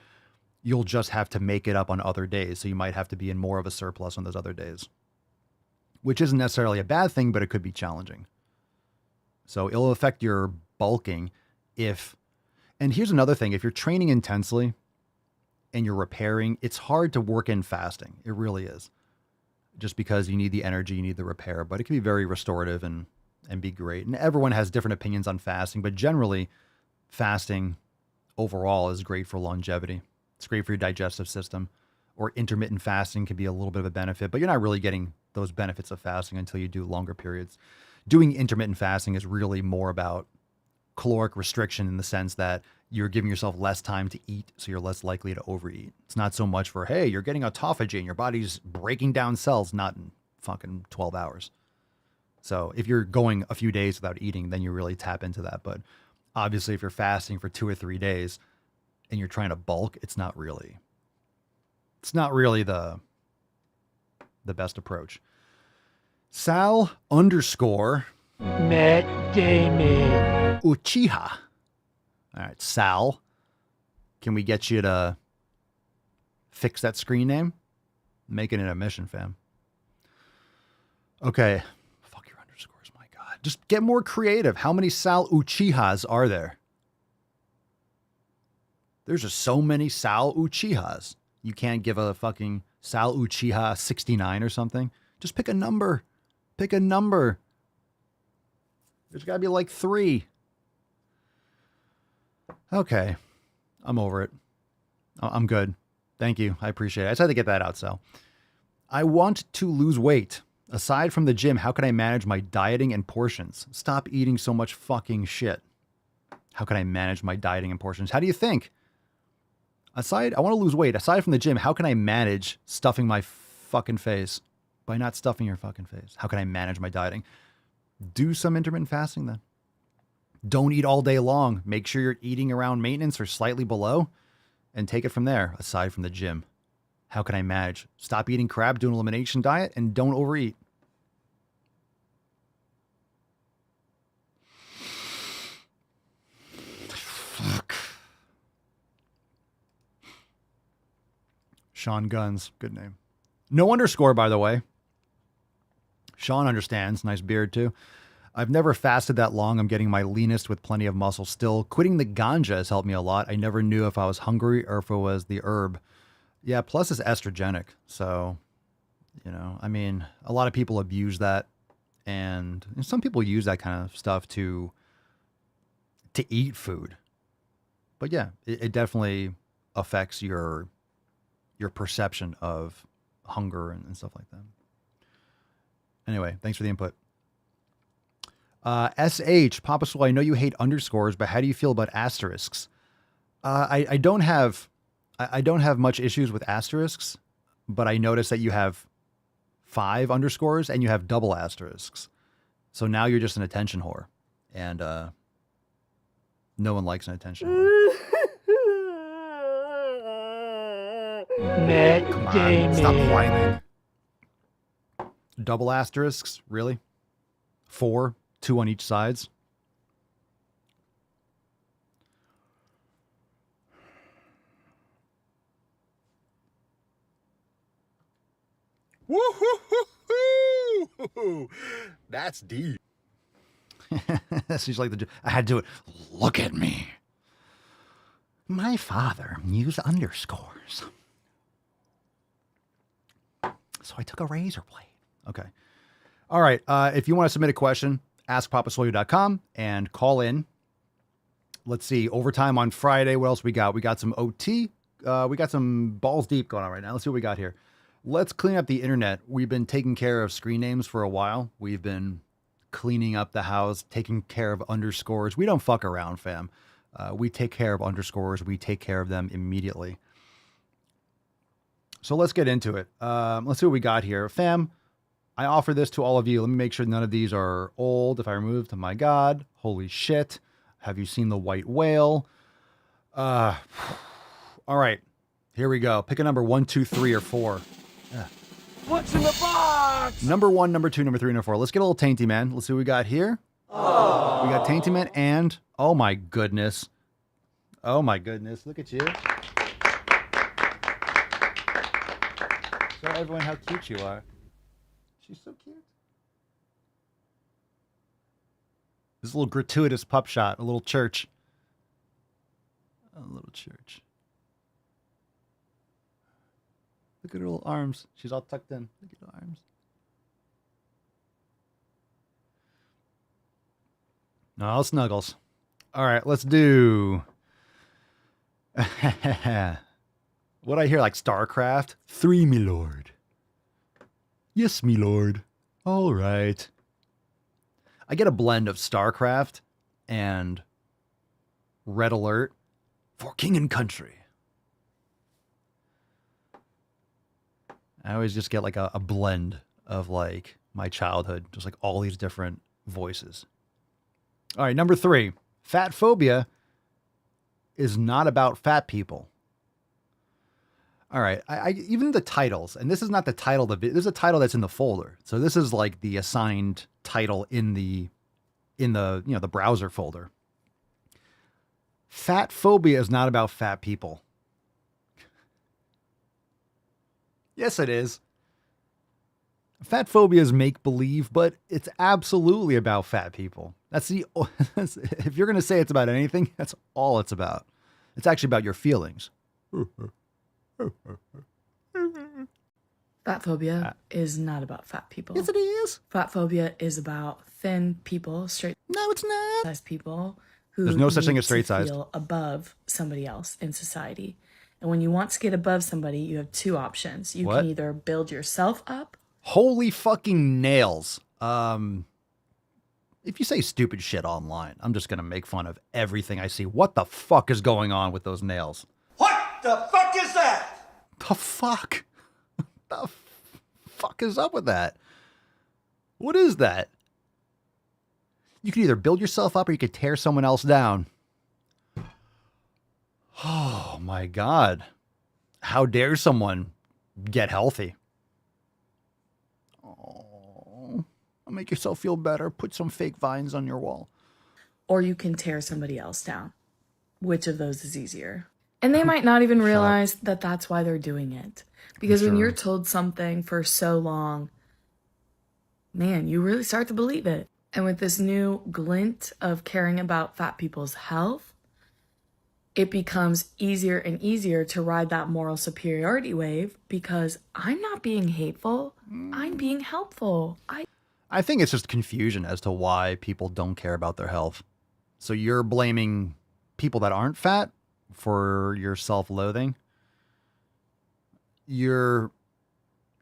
you'll just have to make it up on other days. So you might have to be in more of a surplus on those other days, which isn't necessarily a bad thing, but it could be challenging. So it'll affect your bulking and here's another thing, if you're training intensely and you're repairing, it's hard to work in fasting. It really is. Just because you need the energy, you need the repair, but it can be very restorative and be great. And everyone has different opinions on fasting, but generally fasting overall is great for longevity. It's great for your digestive system, or intermittent fasting can be a little bit of a benefit, but you're not really getting those benefits of fasting until you do longer periods. Doing intermittent fasting is really more about caloric restriction in the sense that you're giving yourself less time to eat, so you're less likely to overeat. It's not so much for, hey, you're getting autophagy and your body's breaking down cells, not in fucking 12 hours. So if you're going a few days without eating, then you really tap into that. But obviously, if you're fasting for 2 or 3 days and you're trying to bulk, it's not really the best approach. Sal _ Matt Damon Uchiha. All right, Sal, can we get you to fix that screen name? Making it a mission, fam. Okay. Fuck your underscores, my God. Just get more creative. How many Sal Uchihas are there? There's just so many Sal Uchihas. You can't give a fucking Sal Uchiha 69 or something. Just pick a number. Pick a number. There's got to be like 3. Okay. I'm over it. I'm good. Thank you. I appreciate it. I just had to get that out, Sal. I want to lose weight. Aside from the gym, how can I manage my dieting and portions? Stop eating so much fucking shit. How can I manage my dieting and portions? How do you think? I want to lose weight. Aside from the gym, how can I manage stuffing my fucking face by not stuffing your fucking face? How can I manage my dieting? Do some intermittent fasting then. Don't eat all day long. Make sure you're eating around maintenance or slightly below and take it from there. Aside from the gym, how can I manage? Stop eating crap, do an elimination diet, and don't overeat. Fuck. Sean Guns, good name. No underscore, by the way. Sean understands. Nice beard, too. I've never fasted that long. I'm getting my leanest with plenty of muscle still. Quitting the ganja has helped me a lot. I never knew if I was hungry or if it was the herb. Yeah, plus it's estrogenic. So, I mean, a lot of people abuse that. And some people use that kind of stuff to eat food. But yeah, it definitely affects your perception of hunger and stuff like that. Anyway, thanks for the input. SH, Papa Swole, I know you hate underscores, but how do you feel about asterisks? I don't have much issues with asterisks, but I noticed that you have 5 underscores and you have double asterisks. So now you're just an attention whore. And no one likes an attention whore. Matt Come on, Damon. stop whining. Double asterisks? Really? 4? 2 on each sides? Woo-hoo-hoo-hoo! That's deep. She's like, I had to do it. Look at me. My father used underscores. So I took a razor blade. Okay. All right. If you want to submit a question, askpapaswole.com and call in. Let's see. Overtime on Friday. What else we got? We got some OT. We got some balls deep going on right now. Let's see what we got here. Let's clean up the internet. We've been taking care of screen names for a while. We've been cleaning up the house, taking care of underscores. We don't fuck around, fam. We take care of underscores. We take care of them immediately. So let's get into it. Let's see what we got here. Fam, I offer this to all of you. Let me make sure none of these are old. If I removed, oh my God, holy shit. Have you seen the white whale? All right, here we go. Pick a number 1, 2, 3, or 4. What's in the box? Number 1, number 2, number 3, number 4. Let's get a little tainty, man. Let's see what we got here. Oh. We got tainty man and, oh my goodness. Oh my goodness. Look at you. Show everyone how cute you are. She's so cute. This is a little gratuitous pup shot. A little church. A little church. Look at her little arms. She's all tucked in. Look at her arms. No snuggles. All right, let's do. What I hear, like StarCraft? 3, me lord. Yes, me lord. All right. I get a blend of StarCraft and Red Alert for King and Country. I always just get like a blend of like my childhood, just like all these different voices. All right, number 3, fat phobia is not about fat people. All right, I even the titles, and this is not the title of the video. This is a title that's in the folder. So this is like the assigned title in the the browser folder. Fat phobia is not about fat people. Yes, it is. Fat phobia is make-believe, but it's absolutely about fat people. That's if you're going to say it's about anything, that's all it's about. It's actually about your feelings. Fat phobia is not about fat people. Yes, it is. Fat phobia is about thin people, straight. No, it's not. Size people who There's no such thing need as straight to sized. feel above somebody else in society. And when you want to get above somebody, you have 2 options. You can either build yourself up. Holy fucking nails. If you say stupid shit online, I'm just going to make fun of everything I see. What the fuck is going on with those nails? What the fuck is that? The fuck? The fuck is up with that? What is that? You can either build yourself up or you could tear someone else down. Oh my God. How dare someone get healthy? Oh, I'll make yourself feel better. Put some fake vines on your wall. Or you can tear somebody else down. Which of those is easier? And they might not even realize that that's why they're doing it. Because when you're told something for so long, man, you really start to believe it. And with this new glint of caring about fat people's health, it becomes easier and easier to ride that moral superiority wave because I'm not being hateful. I'm being helpful. I think it's just confusion as to why people don't care about their health. So you're blaming people that aren't fat for your self-loathing. You're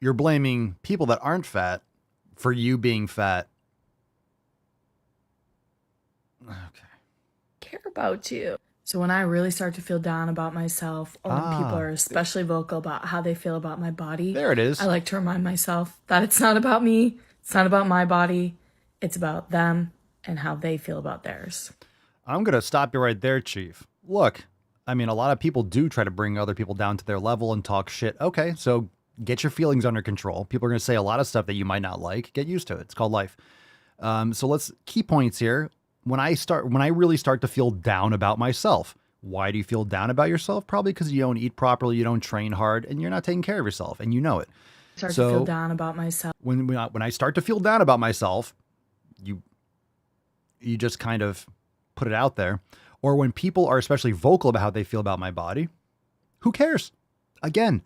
blaming people that aren't fat for you being fat. care about you. So when I really start to feel down about myself, or when people are especially vocal about how they feel about my body, there it is. I like to remind myself that it's not about me. It's not about my body. It's about them and how they feel about theirs. I'm going to stop you right there, Chief. Look, I mean, a lot of people do try to bring other people down to their level and talk shit. Okay, so get your feelings under control. People are going to say a lot of stuff that you might not like. Get used to it. It's called life. So let's key points here. When I really start to feel down about myself, why do you feel down about yourself? Probably because you don't eat properly, you don't train hard, and you're not taking care of yourself, and you know it. To feel down about myself. When I start to feel down about myself, you just kind of put it out there. Or when people are especially vocal about how they feel about my body, who cares? Again,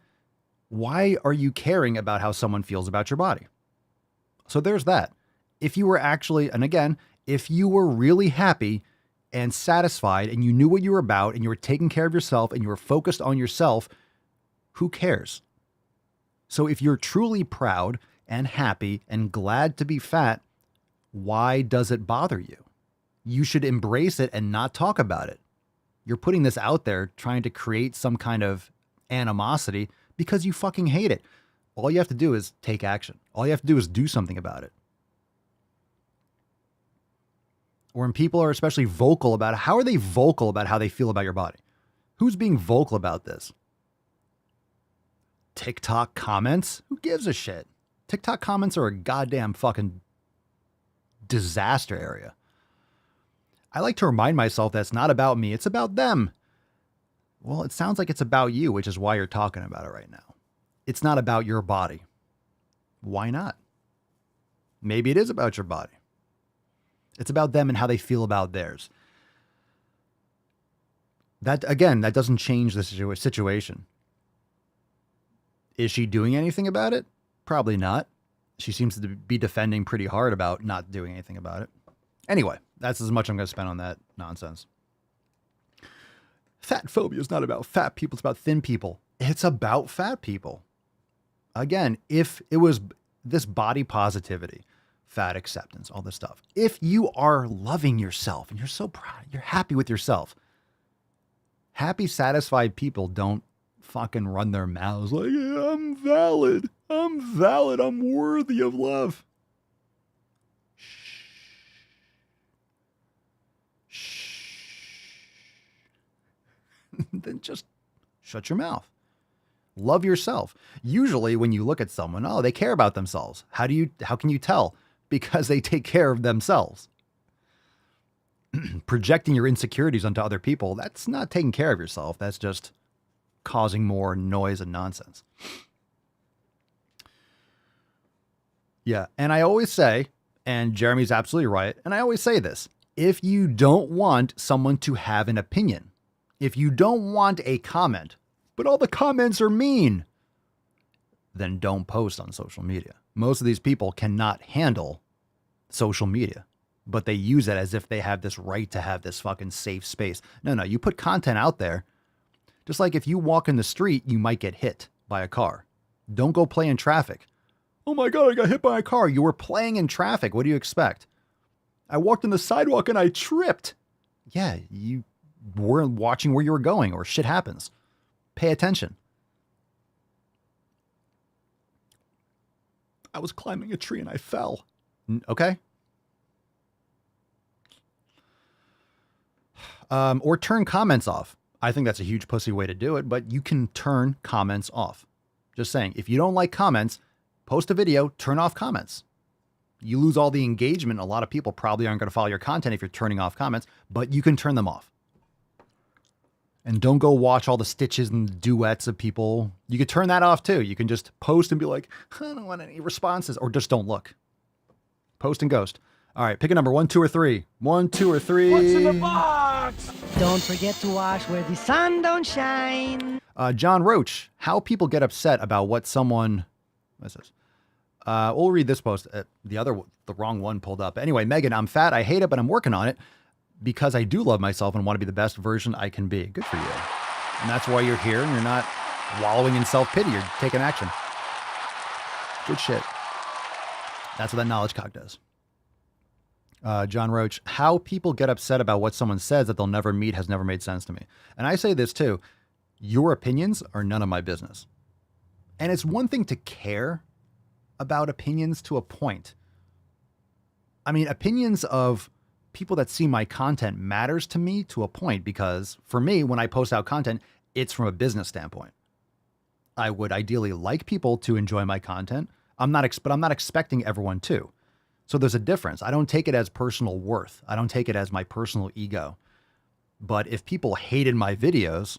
why are you caring about how someone feels about your body? So there's that. If you were actually, and again, if you were really happy and satisfied and you knew what you were about and you were taking care of yourself and you were focused on yourself, who cares? So if you're truly proud and happy and glad to be fat, why does it bother you? You should embrace it and not talk about it. You're putting this out there trying to create some kind of animosity because you fucking hate it. All you have to do is take action. All you have to do is do something about it. Or when people are especially vocal about it, how are they vocal about how they feel about your body? Who's being vocal about this? TikTok comments? Who gives a shit? TikTok comments are a goddamn fucking disaster area. I like to remind myself that it's not about me, it's about them. Well, it sounds like it's about you, which is why you're talking about it right now. It's not about your body. Why not? Maybe it is about your body. It's about them and how they feel about theirs. That, again, that doesn't change the situation. Is she doing anything about it? Probably not. She seems to be defending pretty hard about not doing anything about it. Anyway, that's as much I'm going to spend on that nonsense. Fat phobia is not about fat people. It's about thin people. It's about fat people. Again, if it was this body positivity, fat acceptance, all this stuff. If you are loving yourself and you're so proud, you're happy with yourself. Happy, satisfied people don't fucking run their mouths like, yeah, I'm valid. I'm worthy of love. Then just shut your mouth. Love yourself. Usually when you look at someone, oh, they care about themselves. How can you tell? Because they take care of themselves. Projecting your insecurities onto other people, that's not taking care of yourself. That's just causing more noise and nonsense. Yeah, and I always say, and Jeremy's absolutely right, and I always say this, if you don't want someone to have an opinion, if you don't want a comment, but all the comments are mean, then don't post on social media. Most of these people cannot handle social media, but they use it as if they have this right to have this fucking safe space. No, you put content out there. Just like if you walk in the street, you might get hit by a car. Don't go play in traffic. Oh my God, I got hit by a car. You were playing in traffic. What do you expect? I walked on the sidewalk and I tripped. Yeah, you weren't watching where you were going, or shit happens. Pay attention. I was climbing a tree and I fell. Okay. Or turn comments off. I think that's a huge pussy way to do it, but you can turn comments off. Just saying, if you don't like comments, post a video, turn off comments. You lose all the engagement. A lot of people probably aren't going to follow your content if you're turning off comments, but you can turn them off. And don't go watch all the stitches and duets of people. You could turn that off too. You can just post and be like, I don't want any responses, or just don't look. Post and ghost. All right, pick a number, 1, 2, or 3. 1, 2, or 3. What's in the box? Don't forget to wash where the sun don't shine. John Roach, how people get upset about what someone... What's this? We'll read this post. The wrong one pulled up. Anyway, Megan, I'm fat. I hate it, but I'm working on it because I do love myself and want to be the best version I can be. Good for you. And that's why you're here and you're not wallowing in self-pity. You're taking action. Good shit. That's what that knowledge cock does. John Roach, how people get upset about what someone says that they'll never meet has never made sense to me. And I say this too. Your opinions are none of my business. And it's one thing to care about opinions to a point. I mean, opinions of people that see my content matters to me to a point, because for me, when I post out content, it's from a business standpoint. I would ideally like people to enjoy my content. But I'm not expecting everyone to. So there's a difference. I don't take it as personal worth. I don't take it as my personal ego. But if people hated my videos,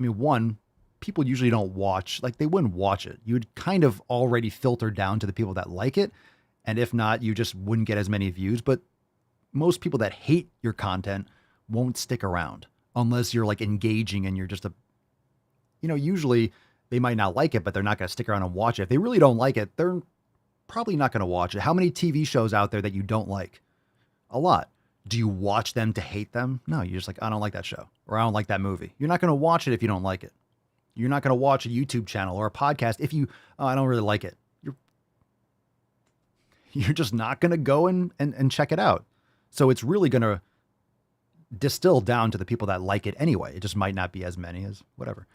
I mean, one, people usually don't watch, like they wouldn't watch it. You'd kind of already filter down to the people that like it. And if not, you just wouldn't get as many views. But most people that hate your content won't stick around unless you're like engaging and you're just usually they might not like it, but they're not going to stick around and watch it. If they really don't like it, they're probably not going to watch it. How many TV shows out there that you don't like? A lot. Do you watch them to hate them? No, you're just like, I don't like that show, or I don't like that movie. You're not going to watch it if you don't like it. You're not going to watch a YouTube channel or a podcast if I don't really like it. You're just not going to go and check it out. So it's really going to distill down to the people that like it anyway. It just might not be as many as whatever.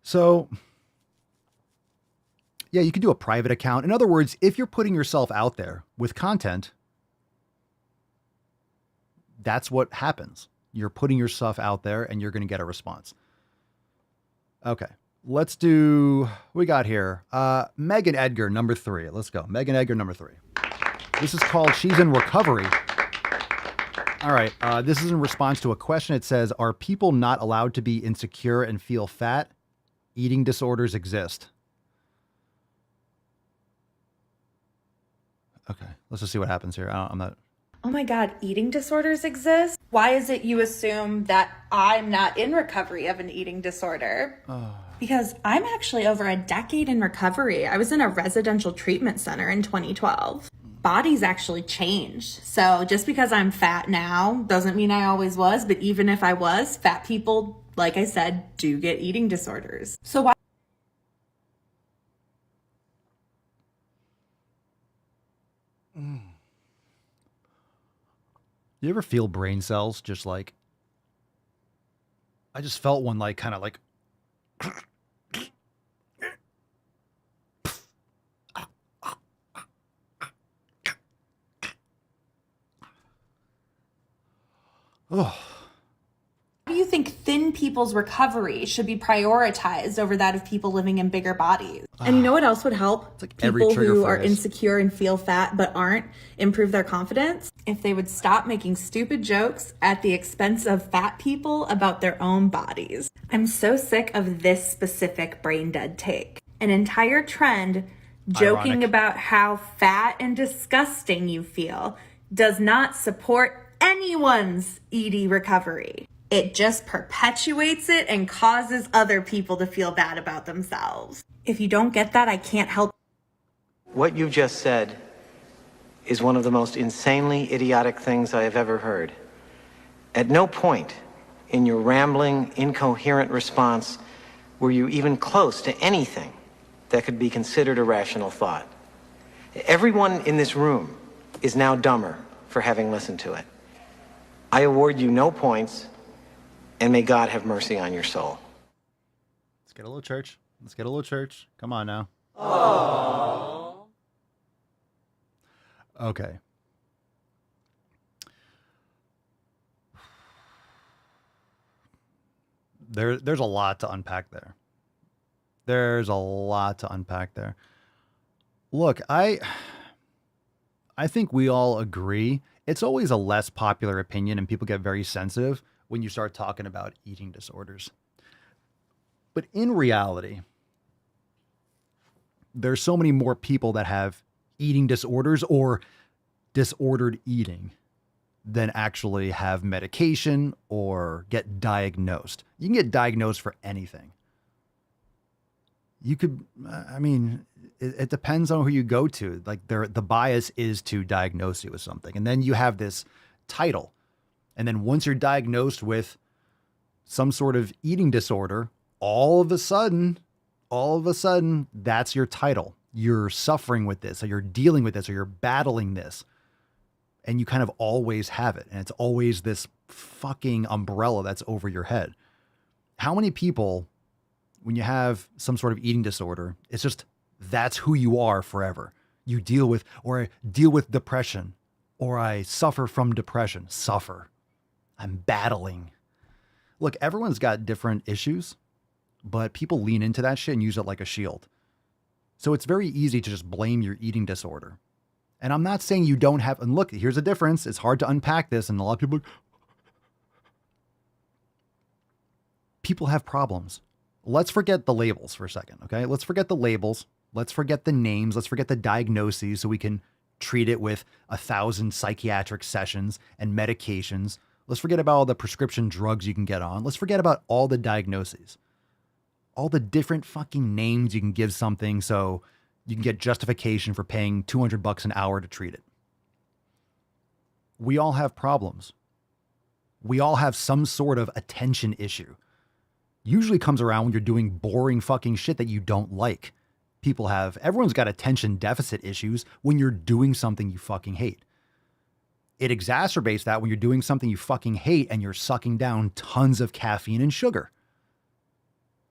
So yeah, you can do a private account. In other words, if you're putting yourself out there with content, that's what happens. You're putting yourself out there and you're going to get a response. Okay. Let's do, we got here. Megan Edgar, number 3. Let's go. Megan Edgar, number 3. This is called She's in Recovery. All right. This is in response to a question. It says, are people not allowed to be insecure and feel fat? Eating disorders exist. Okay. Let's just see what happens here. I'm not. Oh my God, eating disorders exist? Why is it you assume that I'm not in recovery of an eating disorder? Because I'm actually over a decade in recovery. I was in a residential treatment center in 2012. Bodies actually change. So just because I'm fat now doesn't mean I always was. But even if I was, fat people, like I said, do get eating disorders. So why? You ever feel brain cells just like, I just felt one like kind of like, oh. How do you think thin people's recovery should be prioritized over that of people living in bigger bodies? And you know what else would help like people who are insecure and feel fat but aren't improve their confidence? If they would stop making stupid jokes at the expense of fat people about their own bodies. I'm so sick of this specific brain dead take. An entire trend joking Ironic. about how fat and disgusting you feel does not support anyone's ED recovery. It just perpetuates it and causes other people to feel bad about themselves. If you don't get that, I can't help. What you just said is one of the most insanely idiotic things I have ever heard. At no point in your rambling, incoherent response were you even close to anything that could be considered a rational thought. Everyone in this room is now dumber for having listened to it. I award you no points, and may God have mercy on your soul. Let's get a little church. Let's get a little church. Come on now. Aww. Okay. There's a lot to unpack there. There's a lot to unpack there. Look, I think we all agree. It's always a less popular opinion and people get very sensitive when you start talking about eating disorders. But in reality, there's so many more people that have eating disorders or disordered eating than actually have medication or get diagnosed. You can get diagnosed for anything. You could, I mean, it depends on who you go to. Like the bias is to diagnose you with something. And then you have this title. And then once you're diagnosed with some sort of eating disorder, all of a sudden, that's your title. You're suffering with this, or you're dealing with this, or you're battling this. and you kind of always have it. And it's always this fucking umbrella that's over your head. How many people, when you have some sort of eating disorder, it's just, that's who you are forever. You deal with depression, or I suffer from depression. Suffer. I'm battling. Look, everyone's got different issues, but people lean into that shit and use it like a shield. So it's very easy to just blame your eating disorder. And I'm not saying you don't have, and look, here's a difference. It's hard to unpack this. And a lot of people have problems. Let's forget the labels for a second. Okay. Let's forget the labels. Let's forget the names. Let's forget the diagnoses so we can treat it with 1,000 psychiatric sessions and medications. Let's forget about all the prescription drugs you can get on. Let's forget about all the diagnoses, all the different fucking names you can give something so you can get justification for paying $200 an hour to treat it. We all have problems. We all have some sort of attention issue. Usually comes around when you're doing boring fucking shit that you don't like. Everyone's got attention deficit issues when you're doing something you fucking hate. It exacerbates that when you're doing something you fucking hate and you're sucking down tons of caffeine and sugar.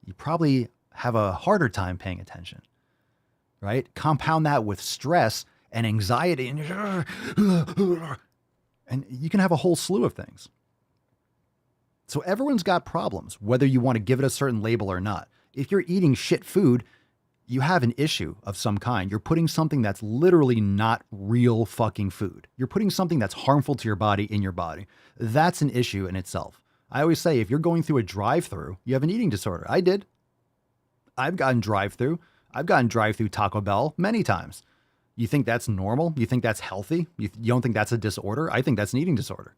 You probably have a harder time paying attention, right? Compound that with stress and anxiety and you can have a whole slew of things. So everyone's got problems, whether you want to give it a certain label or not. If you're eating shit food, you have an issue of some kind. You're putting something that's literally not real fucking food. You're putting something that's harmful to your body in your body. That's an issue in itself. I always say, if you're going through a drive-through, you have an eating disorder. I did. I've gotten drive-through. I've gotten drive-through Taco Bell many times. You think that's normal? You think that's healthy? You don't think that's a disorder? I think that's an eating disorder.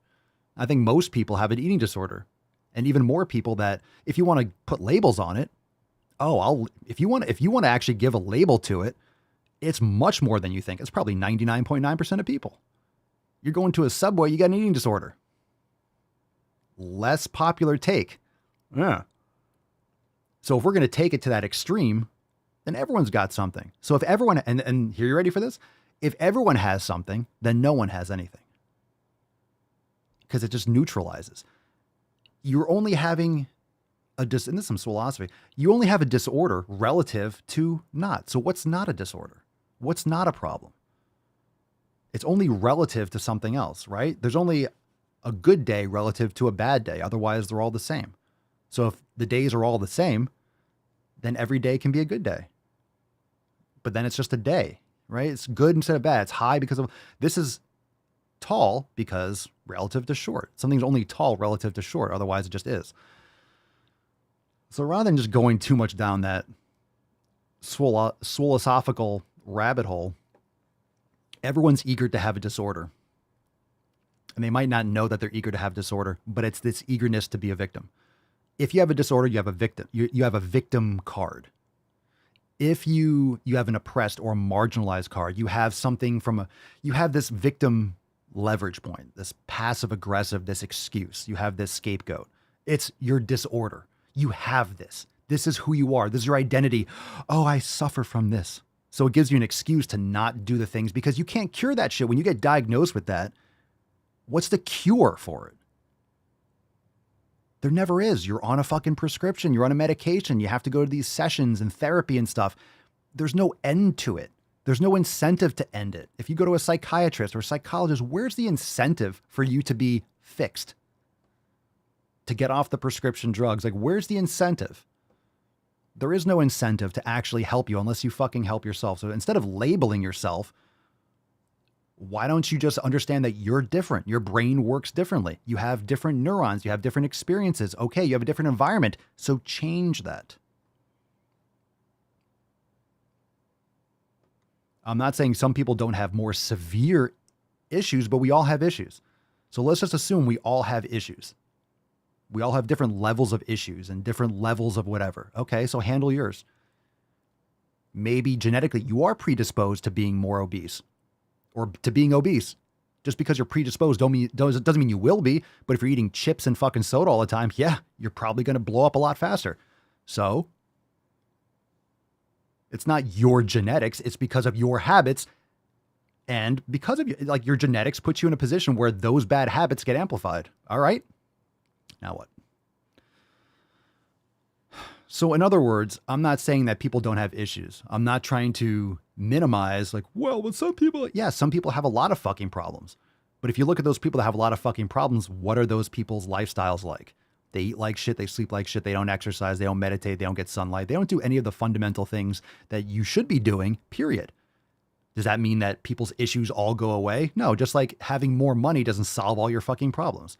I think most people have an eating disorder. And even more people that, if you want to put labels on it, if you want to actually give a label to it, it's much more than you think. It's probably 99.9% of people. You're going to a Subway, you got an eating disorder. Less popular take. Yeah. So if we're going to take it to that extreme, then everyone's got something. So if everyone, and here, you ready for this? If everyone has something, then no one has anything. Because it just neutralizes. You're only having and this is some philosophy. You only have a disorder relative to not. So what's not a disorder? What's not a problem? It's only relative to something else, right? There's only a good day relative to a bad day. Otherwise, they're all the same. So if the days are all the same, then every day can be a good day. But then it's just a day, right? It's good instead of bad. It's high because of, this is tall because relative to short. Something's only tall relative to short. Otherwise, it just is. So rather than just going too much down that philosophical rabbit hole, everyone's eager to have a disorder. And they might not know that they're eager to have disorder, but it's this eagerness to be a victim. If you have a disorder, you have a victim. You have a victim card. If you have an oppressed or marginalized card, you have something you have this victim leverage point, this passive aggressive, this excuse. You have this scapegoat. It's your disorder. You have this. This is who you are. This is your identity. Oh, I suffer from this. So it gives you an excuse to not do the things because you can't cure that shit. When you get diagnosed with that, what's the cure for it? There never is. You're on a fucking prescription. You're on a medication. You have to go to these sessions and therapy and stuff. There's no end to it. There's no incentive to end it. If you go to a psychiatrist or a psychologist, where's the incentive for you to be fixed? To get off the prescription drugs? Like, where's the incentive? There is no incentive to actually help you unless you fucking help yourself. So instead of labeling yourself, why don't you just understand that you're different? Your brain works differently. You have different neurons. You have different experiences. Okay, you have a different environment. So change that. I'm not saying some people don't have more severe issues, but we all have issues. So let's just assume we all have issues. We all have different levels of issues and different levels of whatever. Okay, so handle yours. Maybe genetically you are predisposed to being more obese or to being obese. Just because you're predisposed doesn't mean you will be. But if you're eating chips and fucking soda all the time, yeah, you're probably going to blow up a lot faster. So it's not your genetics. It's because of your habits. And because of like your genetics puts you in a position where those bad habits get amplified. All right. Now what? So in other words, I'm not saying that people don't have issues. I'm not trying to minimize like, well, with some people, yeah, some people have a lot of fucking problems. But if you look at those people that have a lot of fucking problems, what are those people's lifestyles like? They eat like shit. They sleep like shit. They don't exercise. They don't meditate. They don't get sunlight. They don't do any of the fundamental things that you should be doing, period. Does that mean that people's issues all go away? No, just like having more money doesn't solve all your fucking problems.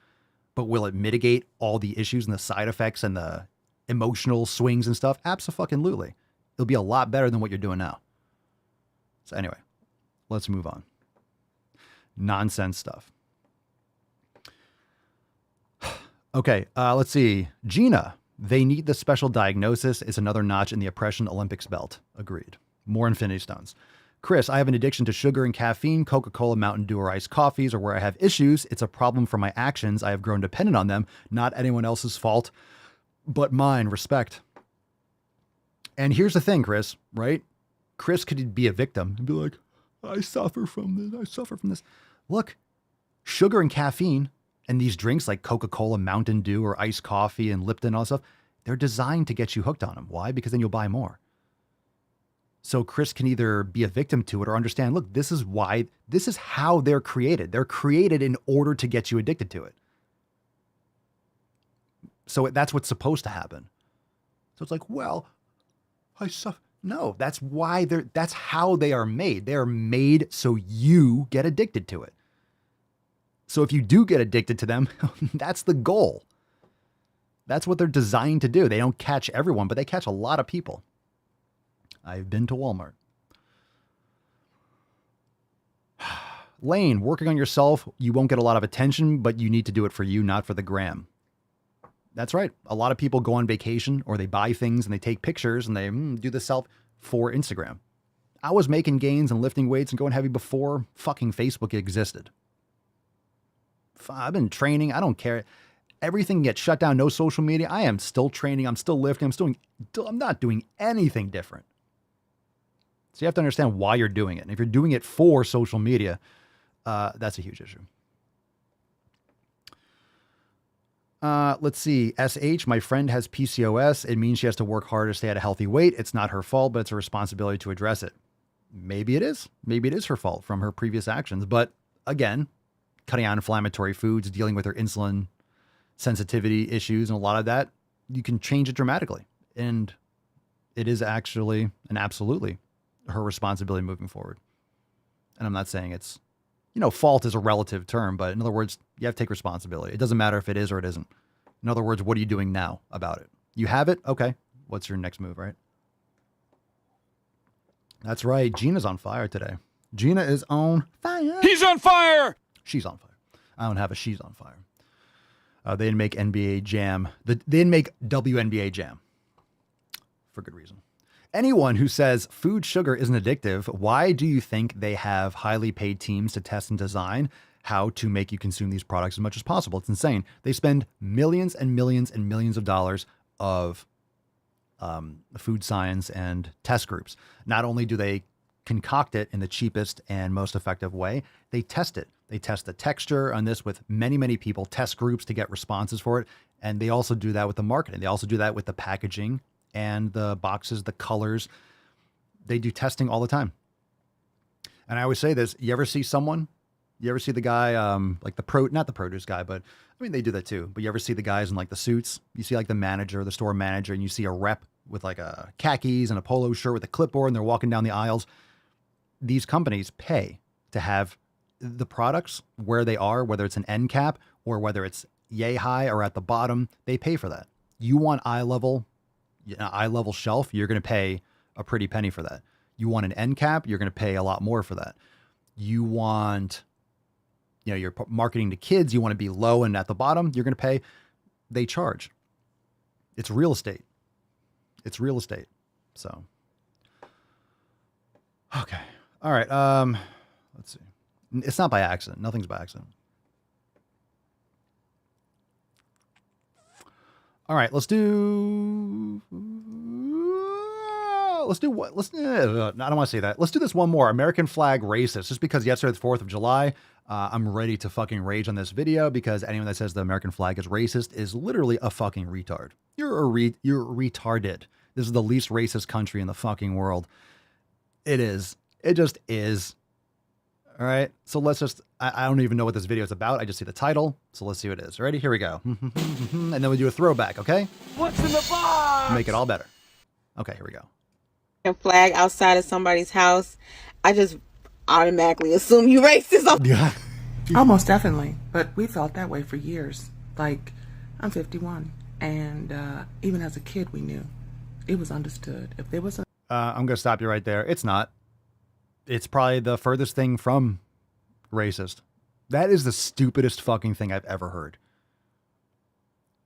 But will it mitigate all the issues and the side effects and the emotional swings and stuff? Abso-fucking-lutely. It'll be a lot better than what you're doing now. So anyway, let's move on. Nonsense stuff. Okay, let's see. Gina, they need the special diagnosis. It's another notch in the oppression Olympics belt. Agreed. More Infinity Stones. Chris, I have an addiction to sugar and caffeine. Coca-Cola, Mountain Dew, or iced coffees are where I have issues. It's a problem for my actions. I have grown dependent on them. Not anyone else's fault, but mine. Respect. And here's the thing, Chris, right? Chris could be a victim and be like, I suffer from this. I suffer from this. Look, sugar and caffeine and these drinks like Coca-Cola, Mountain Dew, or iced coffee and Lipton and all that stuff, they're designed to get you hooked on them. Why? Because then you'll buy more. So Chris can either be a victim to it or understand, look, this is how they're created. They're created in order to get you addicted to it. So that's what's supposed to happen. So it's like, well, I suffer. No, that's how they are made. They are made so you get addicted to it. So if you do get addicted to them, that's the goal. That's what they're designed to do. They don't catch everyone, but they catch a lot of people. I've been to Walmart. Lane, working on yourself, you won't get a lot of attention, but you need to do it for you, not for the gram. That's right. A lot of people go on vacation or they buy things and they take pictures and they do the self for Instagram. I was making gains and lifting weights and going heavy before fucking Facebook existed. I've been training. I don't care. Everything gets shut down. No social media. I am still training. I'm still lifting. I'm not doing anything different. So you have to understand why you're doing it. And if you're doing it for social media, that's a huge issue. Let's see. SH, my friend has PCOS. It means she has to work harder to stay at a healthy weight. It's not her fault, but it's a responsibility to address it. Maybe it is. Maybe it is her fault from her previous actions. But again, cutting out inflammatory foods, dealing with her insulin sensitivity issues, and a lot of that, you can change it dramatically. And it is actually and absolutely her responsibility moving forward. And I'm not saying it's, fault is a relative term, but in other words, you have to take responsibility. It doesn't matter if it is or it isn't. In other words, what are you doing now about it? You have it? Okay. What's your next move, right? That's right. Gina's on fire today. Gina is on fire. He's on fire. She's on fire. I don't have a she's on fire. They didn't make NBA Jam. They didn't make WNBA Jam. For good reason. Anyone who says food sugar isn't addictive, why do you think they have highly paid teams to test and design how to make you consume these products as much as possible? It's insane. They spend millions and millions and millions of dollars of food science and test groups. Not only do they concoct it in the cheapest and most effective way, they test it. They test the texture on this with many, many people, test groups to get responses for it. And they also do that with the marketing. They also do that with the packaging and the boxes, the colors. They do testing all the time. And I always say this, you ever see the guy, not the produce guy, but I mean, they do that too. But you ever see the guys in like the suits? You see like the manager, the store manager, and you see a rep with like a khakis and a polo shirt with a clipboard and they're walking down the aisles. These companies pay to have the products where they are, whether it's an end cap or whether it's yay high or at the bottom, they pay for that. You want eye level shelf, you're going to pay a pretty penny for that. You want an end cap, you're going to pay a lot more for that. You want, you're marketing to kids, you want to be low and at the bottom, you're going to pay, they charge. It's real estate. It's real estate. So, okay. All right. Let's see. It's not by accident. Nothing's by accident. All right, let's let's do what? I don't want to say that. Let's do this one more. American flag racist. Just because yesterday, the 4th of July, I'm ready to fucking rage on this video because anyone that says the American flag is racist is literally a fucking retard. You're retarded. This is the least racist country in the fucking world. It is. It just is. All right. So let's just, I don't even know what this video is about. I just see the title. So let's see what it is. Ready? Here we go. And then we do a throwback. Okay. What's in the box? Make it all better. Okay. Here we go. Flag outside of somebody's house, I just automatically assume you racist. Yeah. Almost definitely. But we felt that way for years. Like, I'm 51. And even as a kid, we knew. It was understood. If there was a... I'm going to stop you right there. It's not. It's probably the furthest thing from racist. That is the stupidest fucking thing I've ever heard.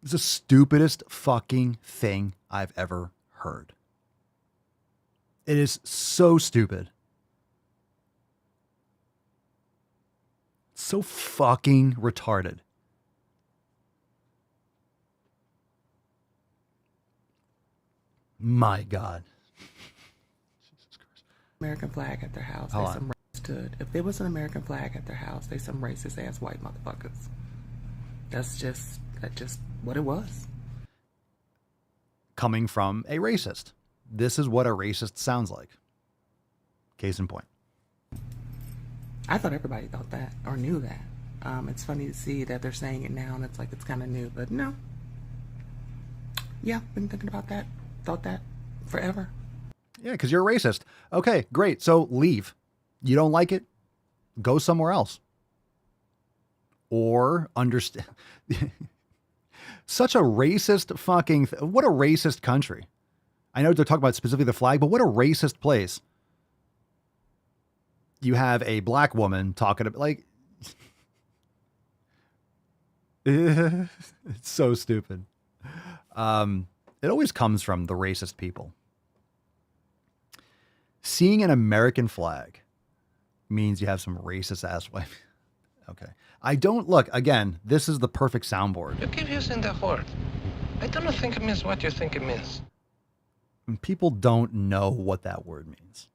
It's the stupidest fucking thing I've ever heard. It is so stupid. So fucking retarded. My God. American flag at their house. Hold They on. some understood. If there was an American flag at their house, they some racist ass white motherfuckers. That's just what it was. Coming from a racist. This is what a racist sounds like. Case in point. I thought everybody thought that or knew that. It's funny to see that they're saying it now and it's like it's kind of new, but no. Yeah, been thinking about that. Thought that forever. Yeah, because you're a racist. Okay, great. So leave. You don't like it? Go somewhere else. Or understand. Such a racist fucking... What a racist country. I know they're talking about specifically the flag, but what a racist place. You have a black woman talking about... Like... It's so stupid. It always comes from the racist people. Seeing an American flag means you have some racist ass wife. Okay. I don't look again. This is the perfect soundboard. You keep using that word. I don't think it means what you think it means. People don't know what that word means.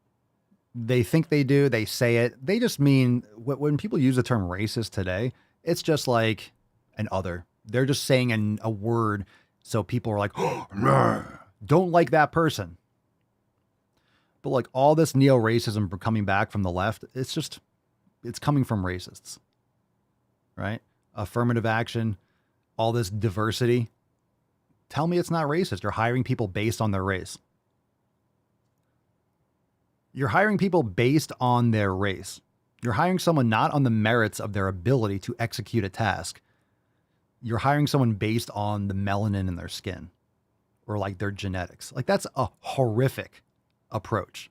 They think they do. They say it. They just mean when people use the term racist today, it's just like an other. They're just saying a word. So people are like, oh, don't like that person. But like all this neo-racism coming back from the left, it's coming from racists, right? Affirmative action, all this diversity. Tell me it's not racist. You're hiring people based on their race. You're hiring people based on their race. You're hiring someone not on the merits of their ability to execute a task. You're hiring someone based on the melanin in their skin or like their genetics. Like that's a horrific approach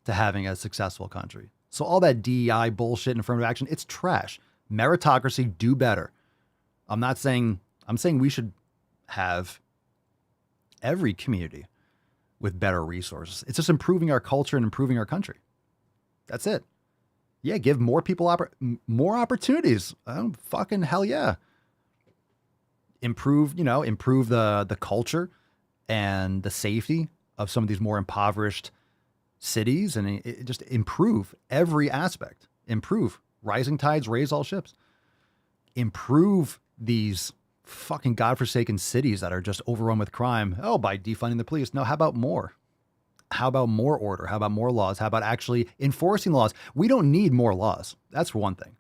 to having a successful country. So all that DEI bullshit and affirmative action, it's trash. Meritocracy, do better. I'm saying we should have every community with better resources. It's just improving our culture and improving our country. That's it. Yeah, give more people more opportunities. Oh, fucking hell yeah. Improve the culture and the safety of some of these more impoverished cities and just improve every aspect. Improve. Rising tides raise all ships. Improve these fucking godforsaken cities that are just overrun with crime. Oh, by defunding the police. No, how about more? How about more order? How about more laws? How about actually enforcing laws? We don't need more laws. That's for one thing.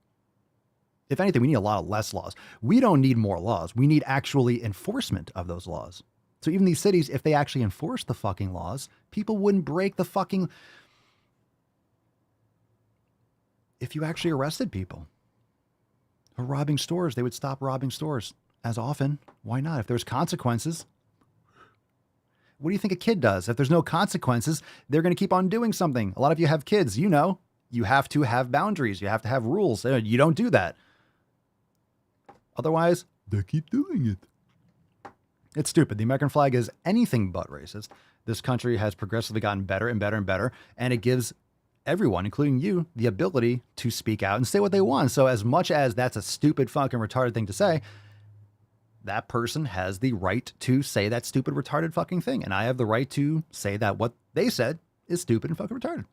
If anything, we need a lot of less laws. We don't need more laws. We need actually enforcement of those laws. So even these cities, if they actually enforce the fucking laws, people wouldn't break the fucking... If you actually arrested people who are robbing stores, they would stop robbing stores as often. Why not? If there's consequences, what do you think a kid does? If there's no consequences, they're going to keep on doing something. A lot of you have kids, you have to have boundaries. You have to have rules. You don't do that. Otherwise, they keep doing it. It's stupid. The American flag is anything but racist. This country has progressively gotten better and better and better, and it gives everyone, including you, the ability to speak out and say what they want. So as much as that's a stupid fucking retarded thing to say, that person has the right to say that stupid retarded fucking thing. And I have the right to say that what they said is stupid and fucking retarded.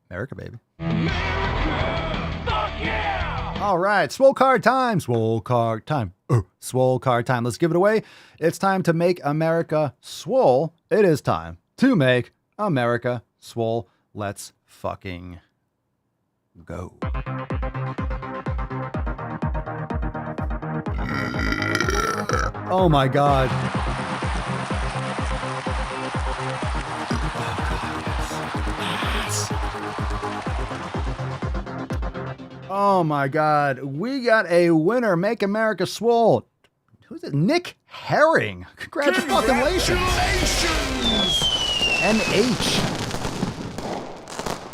America, baby. Fuck yeah! All right, Swole Card time. Swole Card time. Swole Card time. Let's give it away. It's time to make America swole. It is time to make America swole. Let's fucking go. Oh my God. Oh my God. We got a winner. Make America swole. Who's it? Nick Herring. Congratulations. NH.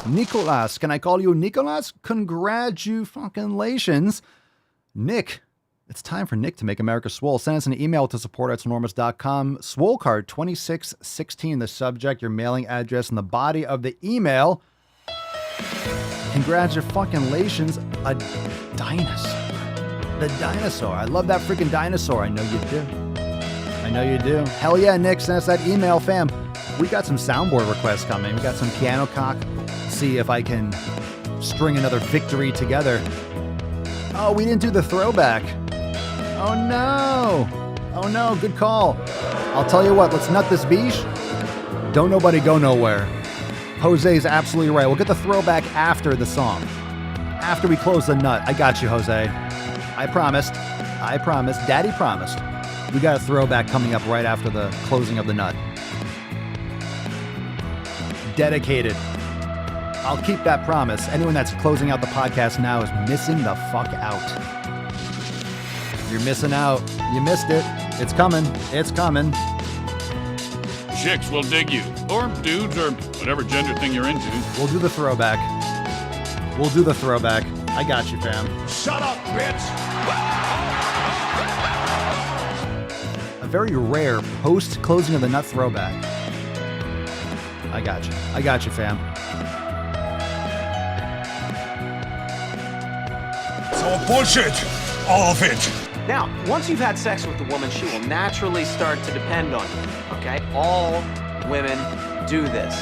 Nicolas. Can I call you Nicolas? Congratulations. Nick. It's time for Nick to make America swole. Send us an email to support@swolenormous.com. Swole card 2616, the subject, your mailing address, and the body of the email. Congratulations, a dinosaur. The dinosaur. I love that freaking dinosaur. I know you do. I know you do. Hell yeah, Nick, send us that email, fam. We got some soundboard requests coming. We got some piano cock. See if I can string another victory together. Oh, we didn't do the throwback. Oh no. Oh no, good call. I'll tell you what, let's nut this beach. Don't nobody go nowhere. Jose's absolutely right. We'll get the throwback after the song. After we close the nut. I got you, Jose. I promised. I promised. Daddy promised. We got a throwback coming up right after the closing of the nut. Dedicated. I'll keep that promise. Anyone that's closing out the podcast now is missing the fuck out. You're missing out. You missed it. It's coming. It's coming. Chicks will dig you. Or dudes, or whatever gender thing you're into. We'll do the throwback. We'll do the throwback. I got you, fam. Shut up, bitch! A very rare post-closing of the nut throwback. I got you. I got you, fam. It's all bullshit! All of it! Now, once you've had sex with the woman, she will naturally start to depend on you, okay? All women do this.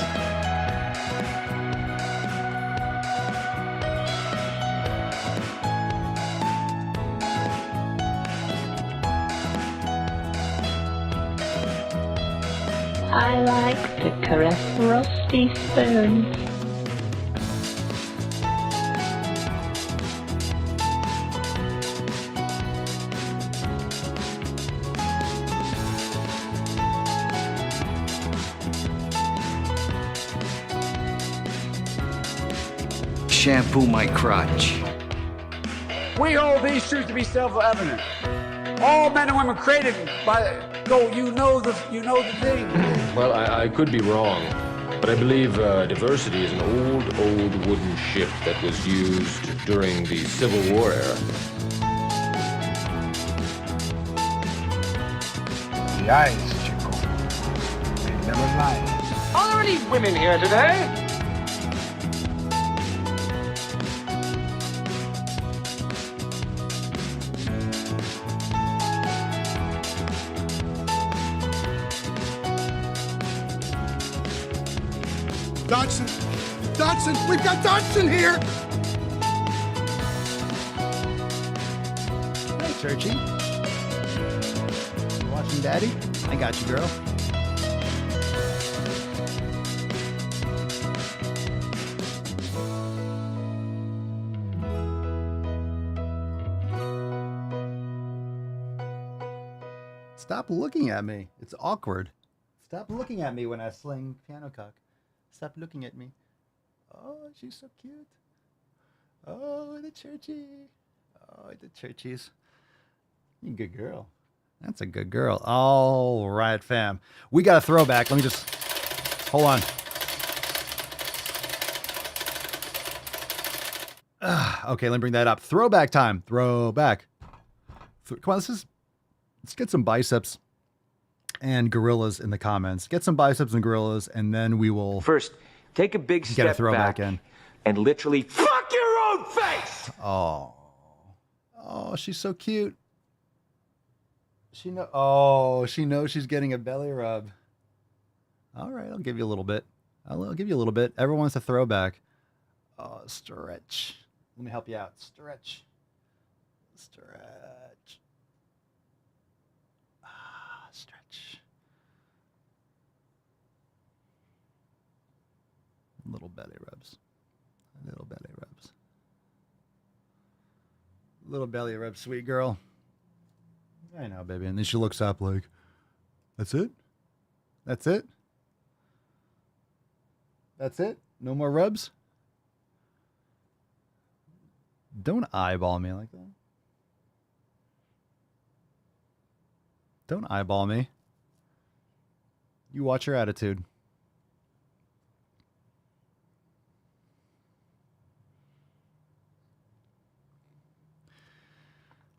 I like to caress rusty spoons. Shampoo my crotch. We hold these truths to be self-evident. All men and women created by. Go, you know the thing. Well, I could be wrong, but I believe diversity is an old wooden ship that was used during the Civil War era. The eyes, Chico. They never lie. Are there any women here today? Dodson, we've got Dodson here! Hey, Churchy. You watching Daddy? I got you, girl. Stop looking at me. It's awkward. Stop looking at me when I sling piano cock. Stop looking at me. Oh, she's so cute. Oh, the Churchy. Oh, the Churchies. You good girl. That's a good girl. All right, fam. We got a throwback. Let me just... Hold on. Okay, let me bring that up. Throwback time. Throwback. Come on, let's get some biceps and gorillas in the comments. Get some biceps and gorillas, and then we will... First, take a big step back in. And literally fuck your own face! Oh, she's so cute. She knows she's getting a belly rub. All right, I'll give you a little bit. I'll give you a little bit. Everyone wants a throwback. Oh, stretch. Let me help you out. Stretch. Stretch. Little belly rubs. Little belly rubs. Little belly rubs, sweet girl. I know, baby. And then she looks up like, that's it? That's it? That's it? No more rubs? Don't eyeball me like that. Don't eyeball me. You watch your attitude.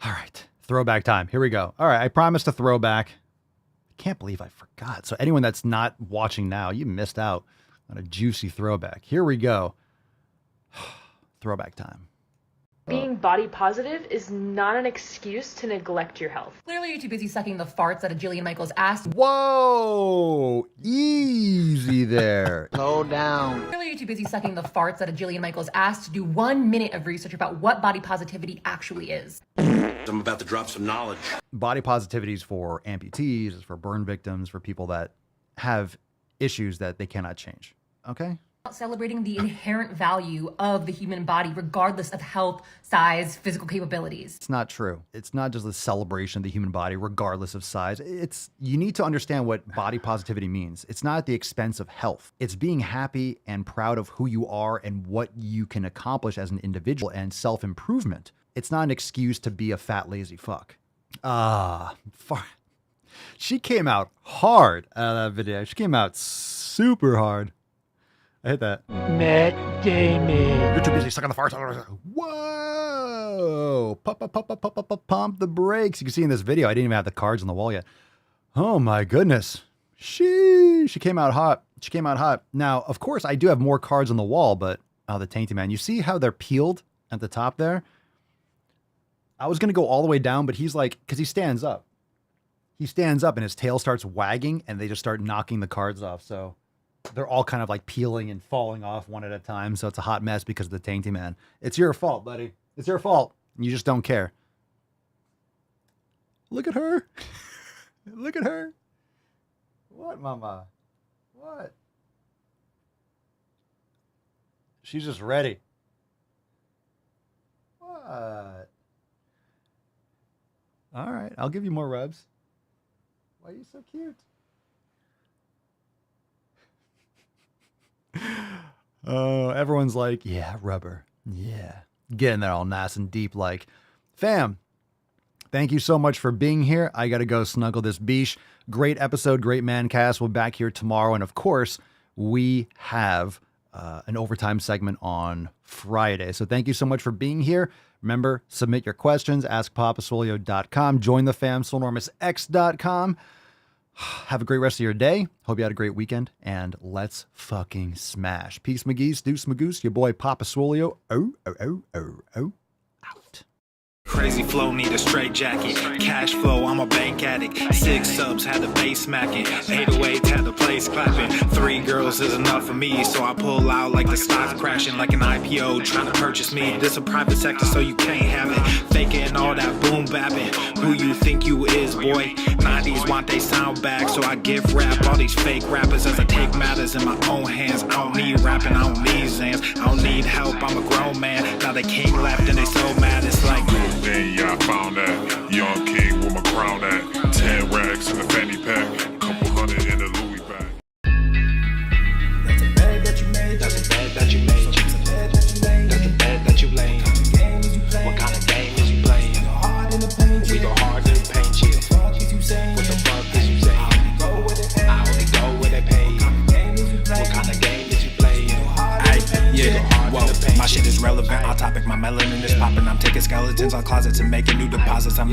All right. Throwback time. Here we go. All right. I promised a throwback. I can't believe I forgot. So anyone that's not watching now, you missed out on a juicy throwback. Here we go. Throwback time. Being body positive is not an excuse to neglect your health. Clearly, you're too busy sucking the farts out of Jillian Michaels' ass. Whoa! Easy there. Slow down. Clearly, you're too busy sucking the farts out of Jillian Michaels' ass to do 1 minute of research about what body positivity actually is. I'm about to drop some knowledge. Body positivity is for amputees, it's for burn victims, for people that have issues that they cannot change. Okay? Celebrating the inherent value of the human body, regardless of health, size, physical capabilities. It's not true. It's not just a celebration of the human body, regardless of size. You need to understand what body positivity means. It's not at the expense of health. It's being happy and proud of who you are and what you can accomplish as an individual and self-improvement. It's not an excuse to be a fat, lazy fuck. She came out hard out of that video. She came out super hard. I hit that. Matt Damon. You're too busy sucking the farts. Whoa! Pump the brakes. You can see in this video, I didn't even have the cards on the wall yet. Oh my goodness. She came out hot. She came out hot. Now, of course, I do have more cards on the wall, but the Tainty Man. You see how they're peeled at the top there? I was going to go all the way down, but he's like, because he stands up. He stands up and his tail starts wagging and they just start knocking the cards off. So they're all kind of like peeling and falling off one at a time. So it's a hot mess because of the Tainty Man. It's your fault, buddy. It's your fault. You just don't care. Look at her. Look at her. What, mama? What? She's just ready. What? All right. I'll give you more rubs. Why are you so cute? Oh, everyone's like, yeah, rubber. Yeah. Getting there all nice and deep like. Fam, thank you so much for being here. I got to go snuggle this beach. Great episode, great man cast. We'll be back here tomorrow. And of course, we have an overtime segment on Friday. So thank you so much for being here. Remember, submit your questions, askpapasolio.com. Join the fam, SoulNormousX.com. Have a great rest of your day. Hope you had a great weekend, and let's fucking smash. Peace, McGee's, Deuce Magoose, your boy Papa Swolio. Out. Crazy flow, need a straight jacket. Cash flow, I'm a bank addict. 6 subs, had the bass smacking. 808, had the place clapping. 3 girls is enough for me, so I pull out like the stock crashing. Like an IPO, trying to purchase me. This a private sector, so you can't have it. Faking all that boom bapping. Who you think you is, boy? 90s want they sound back, so I give rap all these fake rappers as I take matters in my own hands. I don't need rapping, I don't need Zans. I don't need help, I'm a grown man. Now they king left and they so mad, it's like then yeah, I found that young king with my crown at 10 racks in the fanny pack, couple hundred in the Louis bag. That's a bed that you made, that's a bed that you made. That's a bed that you laid, that's a bed that you laid. What kind of game is you playing? We go hard in the paint, yeah. What the fuck is you saying? I only go where they pay. What kind of game is you playing? Yeah, whoa, my shit is relevant. On topic, my melanin is popping. I'm taking skeletons on closets and making new deposits. I'm